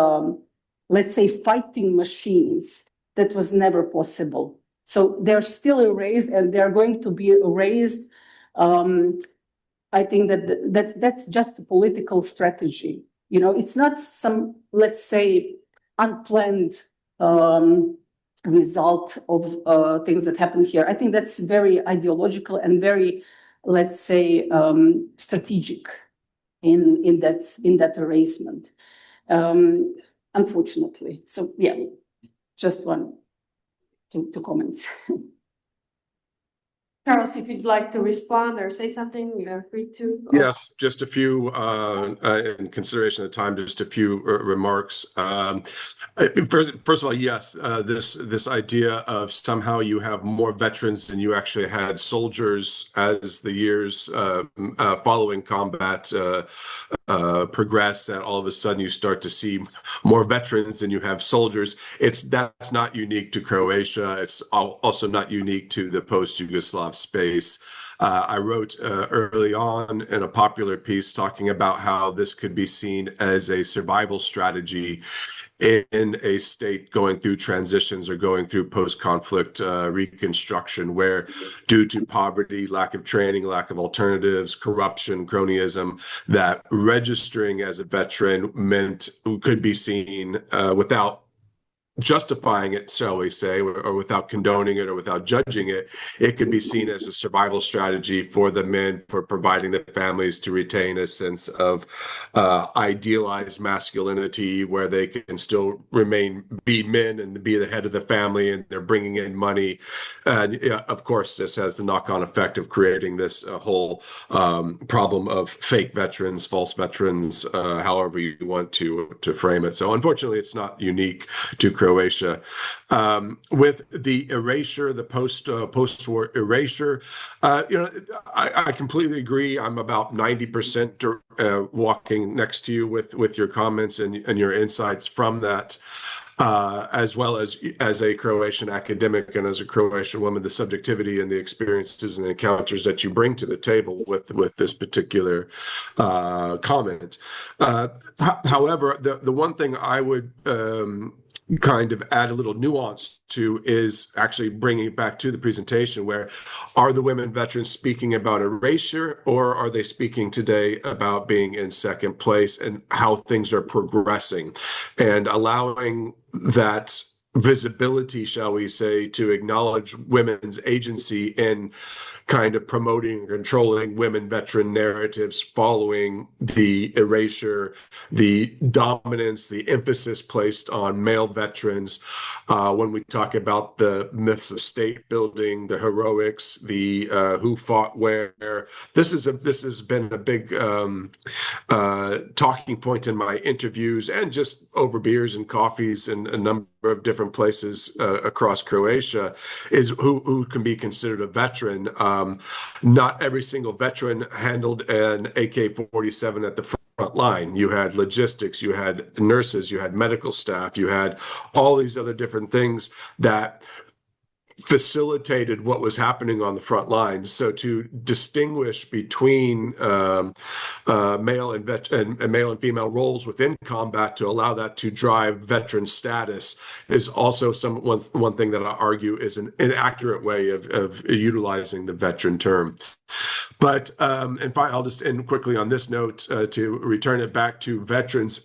let's say, fighting machines. That was never possible. So they're still erased, and they're going to be erased. I think that's just a political strategy. It's not some, let's say, unplanned result of things that happen here. I think that's very ideological and very, let's say, strategic in that erasement, unfortunately. So yeah, just one, two comments. Charles, if you'd like to respond or say something, you're free to. Yes, just a few, in consideration of time, just a few remarks. First of all, yes, this idea of somehow you have more veterans than you actually had soldiers as the years following combat progress, that all of a sudden you start to see more veterans than you have soldiers. That's not unique to Croatia. It's also not unique to the post-Yugoslav space. I wrote early on in a popular piece talking about how this could be seen as a survival strategy in a state going through transitions or going through post-conflict reconstruction, where due to poverty, lack of training, lack of alternatives, corruption, cronyism, that registering as a veteran could be seen without justifying it, shall we say, or without condoning it or without judging it, it could be seen as a survival strategy for the men, for providing the families to retain a sense of idealized masculinity, where they can still be men and be the head of the family, and they're bringing in money. And of course, this has the knock-on effect of creating this whole problem of fake veterans, false veterans, however you want to frame it. So unfortunately, it's not unique to Croatia. With the erasure, the post-war erasure, I completely agree. I'm about 90% walking next to you with your comments and your insights from that. As well as a Croatian academic and as a Croatian woman, the subjectivity and the experiences and encounters that you bring to the table with this particular comment. However, the one thing I would kind of add a little nuance to is actually bringing it back to the presentation, where are the women veterans speaking about erasure, or are they speaking today about being in second place and how things are progressing, and allowing that visibility, shall we say, to acknowledge women's agency in kind of promoting and controlling women veteran narratives following the erasure, the dominance, the emphasis placed on male veterans. When we talk about the myths of state building, the heroics, the who fought where, this has been a big talking point in my interviews and just over beers and coffees in a number of different places across Croatia, is who can be considered a veteran. Not every single veteran handled an AK-47 at the front line. You had logistics, you had nurses, you had medical staff, you had all these other different things that facilitated what was happening on the front lines. So to distinguish between male and female roles within combat, to allow that to drive veteran status, is also one thing that I argue is an inaccurate way of utilizing the veteran term. But and finally, I'll just end quickly on this note to return it back to veterans.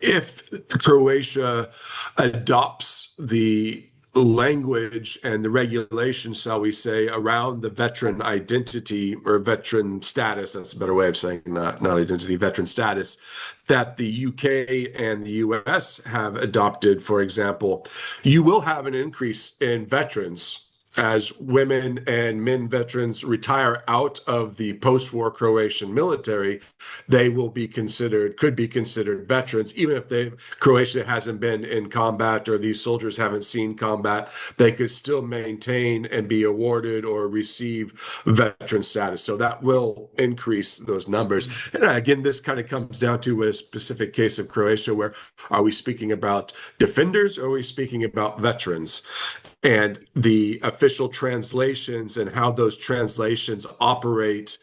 If Croatia adopts the language and the regulations, shall we say, around the veteran identity or veteran status, that's a better way of saying not identity, veteran status, that the UK and the US have adopted, for example, you will have an increase in veterans as women and men veterans retire out of the post-war Croatian military, they will be considered, could be considered veterans, even if Croatia hasn't been in combat or these soldiers haven't seen combat, they could still maintain and be awarded or receive veteran status. So that will increase those numbers. And again, this kind of comes down to a specific case of Croatia, where are we speaking about defenders or are we speaking about veterans? And the official translations and how those translations operate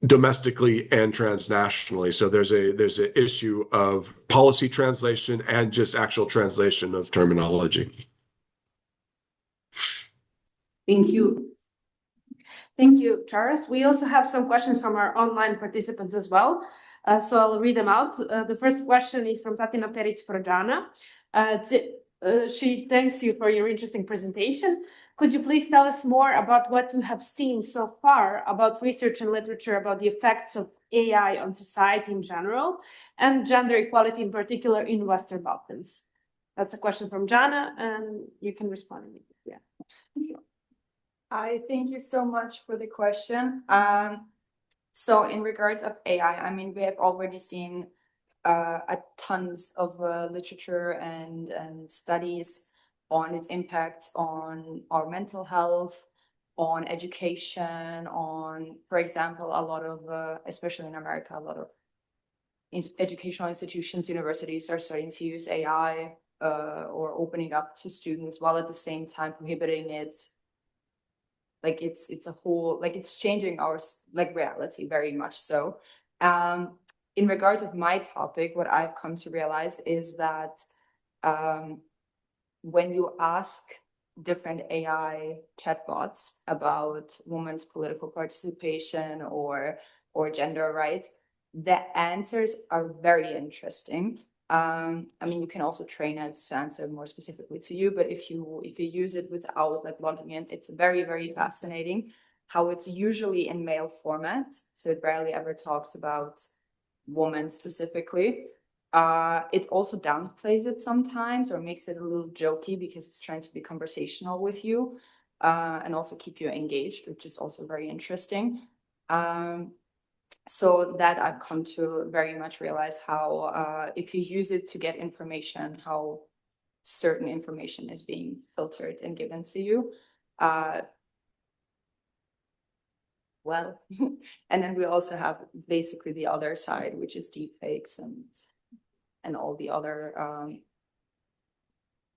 domestically and transnationally. So there's an issue of policy translation and just actual translation of terminology. Thank you. Thank you, Charles. We also have some questions from our online participants as well. So I'll read them out. The first question is from Tatina Peric-Sprojana. She thanks you for your interesting presentation. Could you please tell us more about what you have seen so far about research and literature about the effects of AI on society in general and gender equality in particular in Western Balkans? That's a question from Jana, and you can respond. Yeah. I thank you so much for the question. So in regards of AI, I mean, we have already seen a tons of literature and studies on its impact on our mental health, on education, on, for example, a lot of, especially in America, a lot of educational institutions, universities are starting to use AI or opening up to students while at the same time prohibiting it. Like it's a whole, like it's changing our like reality very much so. In regards of my topic, what I've come to realize is that when you ask different AI chatbots about women's political participation or gender rights, the answers are very interesting. I mean, you can also train it to answer more specifically to you, but if you use it without like logging in, it's very, very fascinating how it's usually in male format. So it barely ever talks about women specifically. It also downplays it sometimes or makes it a little jokey because it's trying to be conversational with you and also keep you engaged, which is also very interesting. So that I've come to very much realize how if you use it to get information, how certain information is being filtered and given to you. Well, and then we also have basically the other side, which is deepfakes and all the other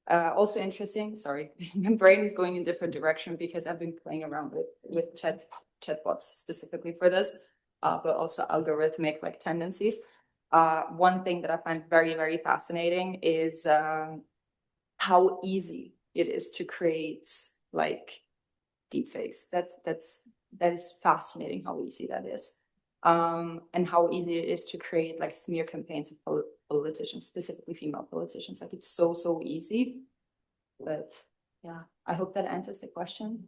also interesting. Sorry, my brain is going in a different direction because I've been playing around with chatbots specifically for this, but also algorithmic like tendencies. One thing that I find very, very fascinating is how easy it is to create like deepfakes. That is fascinating how easy that is. And how easy it is to create like smear campaigns of politicians, specifically female politicians. Like it's so easy. But yeah, I hope that answers the question.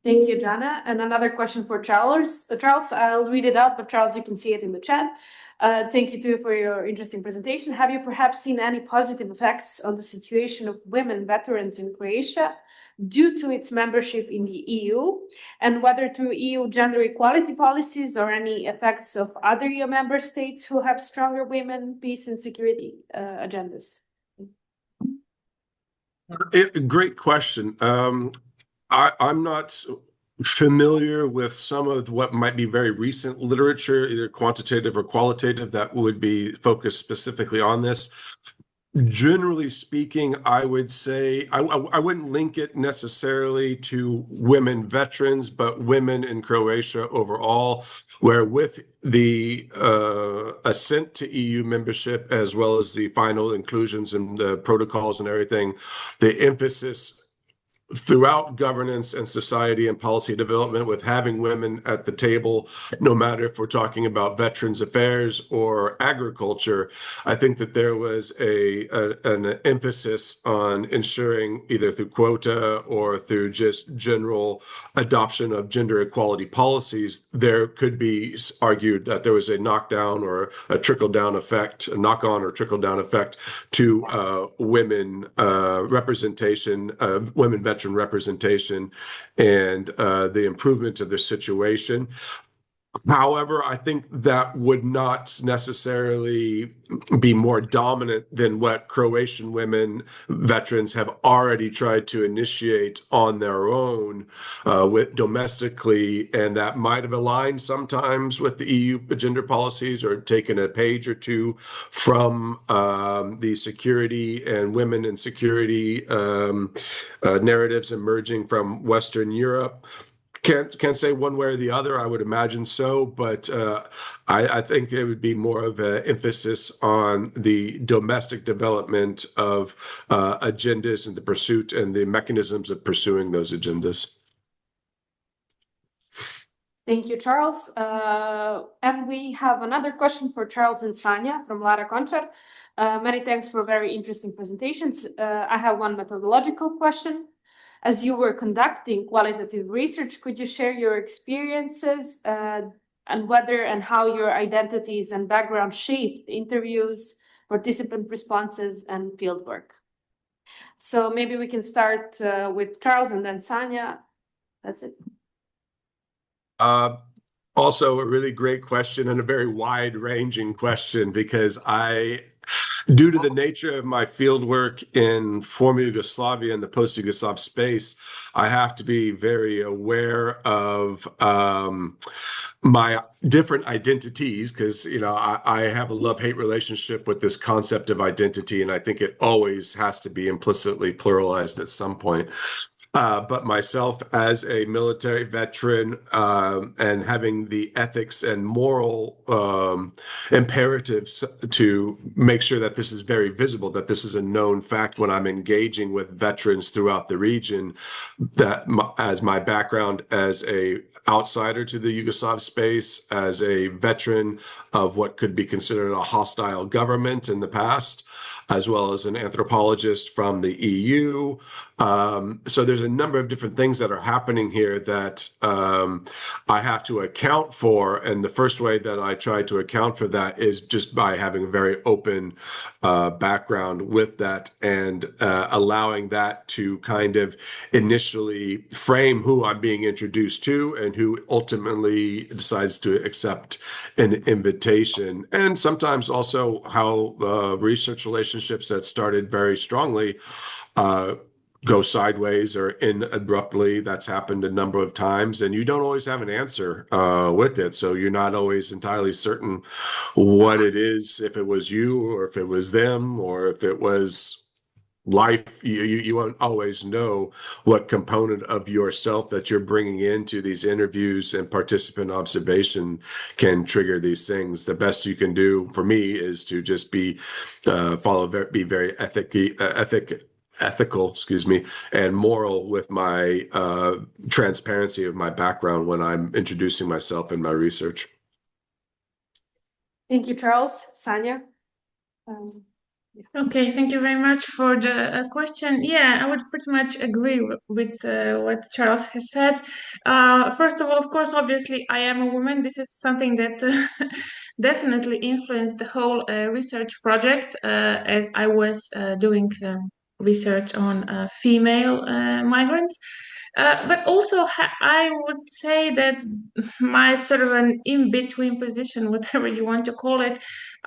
Thank you, Jana. And another question for Charles. Charles, I'll read it out, but Charles, you can see it in the chat. Thank you too for your interesting presentation. Have you perhaps seen any positive effects on the situation of women veterans in Croatia due to its membership in the EU, and whether through EU gender equality policies or any effects of other EU member states who have stronger women, peace and security agendas? Great question. I'm not familiar with some of what might be very recent literature, either quantitative or qualitative, that would be focused specifically on this. Generally speaking, I would say I wouldn't link it necessarily to women veterans, but women in Croatia overall, where with the assent to EU membership, as well as the final inclusions and the protocols and everything, the emphasis throughout governance and society and policy development with having women at the table, no matter if we're talking about veterans affairs or agriculture. I think that there was an emphasis on ensuring, either through quota or through just general adoption of gender equality policies, there could be argued that there was a knockdown or a trickle-down effect, a knock-on or trickle-down effect to women representation of women veterans veteran representation and the improvement of their situation. However, I think that would not necessarily be more dominant than what Croatian women veterans have already tried to initiate on their own with domestically, and that might have aligned sometimes with the EU gender policies or taken a page or two from the security and women in security narratives emerging from Western Europe. Can't say one way or the other. I would imagine so, but I think it would be more of an emphasis on the domestic development of agendas and the pursuit and the mechanisms of pursuing those agendas. Thank you, Charles. And we have another question for Charles and Sanja from Lara Concher. Many thanks for very interesting presentations. I have one methodological question. As you were conducting qualitative research, could you share your experiences and whether and how your identities and background shaped interviews, participant responses, and fieldwork? So maybe we can start with Charles and then Sanja. That's it. Also a really great question and a very wide-ranging question, because due to the nature of my fieldwork in former Yugoslavia and the post-Yugoslav space, I have to be very aware of my different identities, because I have a love-hate relationship with this concept of identity, and I think it always has to be implicitly pluralized at some point. But myself as a military veteran and having the ethics and moral imperatives to make sure that this is very visible, that this is a known fact when I'm engaging with veterans throughout the region, that as my background as a outsider to the Yugoslav space, as a veteran of what could be considered a hostile government in the past, as well as an anthropologist from the EU. So there's a number of different things that are happening here that I have to account for. And the first way that I try to account for that is just by having a very open background with that and allowing that to kind of initially frame who I'm being introduced to and who ultimately decides to accept an invitation. And sometimes also how research relationships that started very strongly go sideways or end abruptly. That's happened a number of times, and you don't always have an answer with it. So you're not always entirely certain what it is, if it was you or if it was them or if it was life. You won't always know what component of yourself that you're bringing into these interviews and participant observation can trigger these things. The best you can do for me is to just be very ethical, and moral with my transparency of my background when I'm introducing myself in my research. Thank you, Charles. Sanja? Okay, thank you very much for the question. Yeah, I would pretty much agree with what Charles has said. First of all, of course, obviously, I am a woman. This is something that definitely influenced the whole research project as I was doing research on female migrants. But also, I would say that my sort of an in-between position, whatever you want to call it,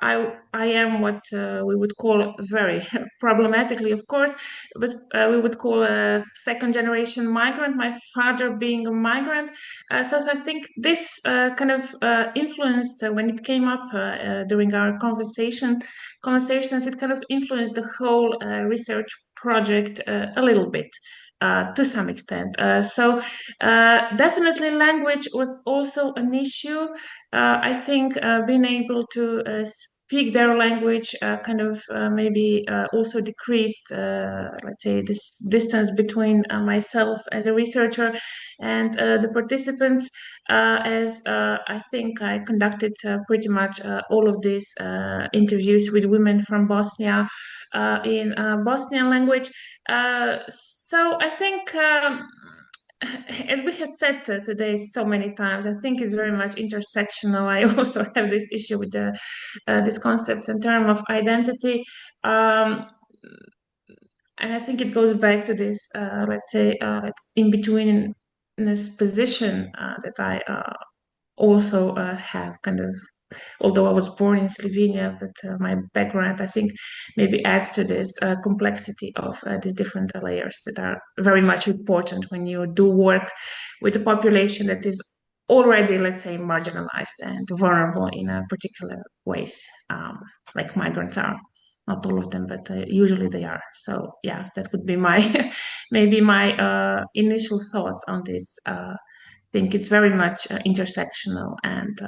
I am what we would call very problematically, of course, but we would call a second-generation migrant. My father being a migrant, so I think this kind of influenced when it came up during our conversations. It kind of influenced the whole research project a little bit. To some extent. So definitely language was also an issue. I think being able to speak their language kind of maybe also decreased, let's say, this distance between myself as a researcher and the participants, as I think I conducted pretty much all of these interviews with women from Bosnia in Bosnian language. So I think, as we have said today so many times, I think it's very much intersectional. I also have this issue with this concept in terms of identity. And I think it goes back to this, let's say, in between this position that I also have kind of, although I was born in Slovenia, but my background, I think, maybe adds to this complexity of these different layers that are very much important when you do work with a population that is already, let's say, marginalized and vulnerable in particular ways, like migrants are. Not all of them, but usually they are. So yeah, that would be my maybe my initial thoughts on this. Think it's very much intersectional, and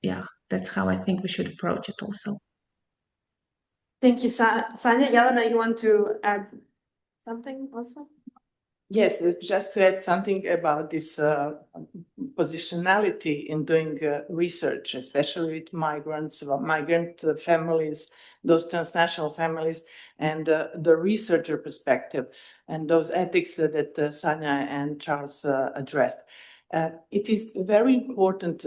yeah, that's how I think we should approach it also. Thank you, Sanya. Jelena, you want to add something also? Yes, just to add something about this positionality in doing research, especially with migrants, migrant families, those transnational families, and the researcher perspective, and those ethics that Sanya and Charles addressed. It is very important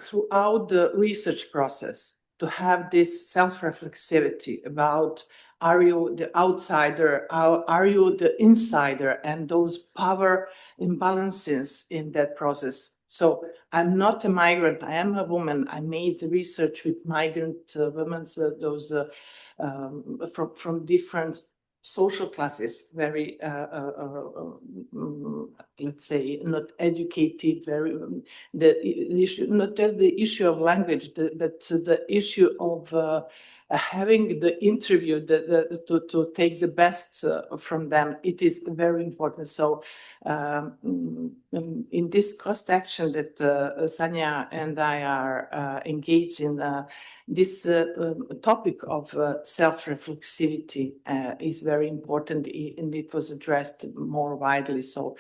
throughout the research process to have this self-reflexivity about, are you the outsider? Are you the insider? And those power imbalances in that process. So I'm not a migrant. I am a woman. I made research with migrant women, from different social classes, very, let's say, not educated, very, the issue, not just the issue of language, but the issue of having the interview, to take the best from them, it is very important. So in this cost action that Sanya and I are engaged in, this topic of self-reflexivity is very important, and it was addressed more widely. So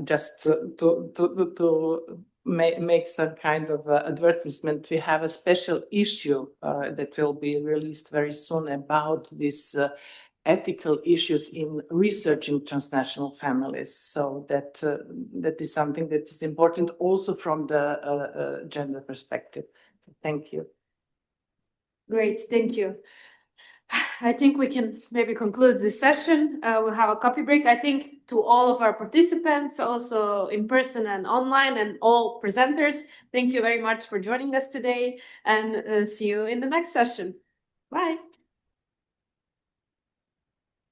just to make some kind of advertisement, we have a special issue that will be released very soon about this ethical issues in researching transnational families. So that is something that is important also from the gender perspective. So thank you. Great, thank you. I think we can maybe conclude this session. We'll have a coffee break. I think to all of our participants, also in person and online, and all presenters, thank you very much for joining us today, and see you in the next session. Bye.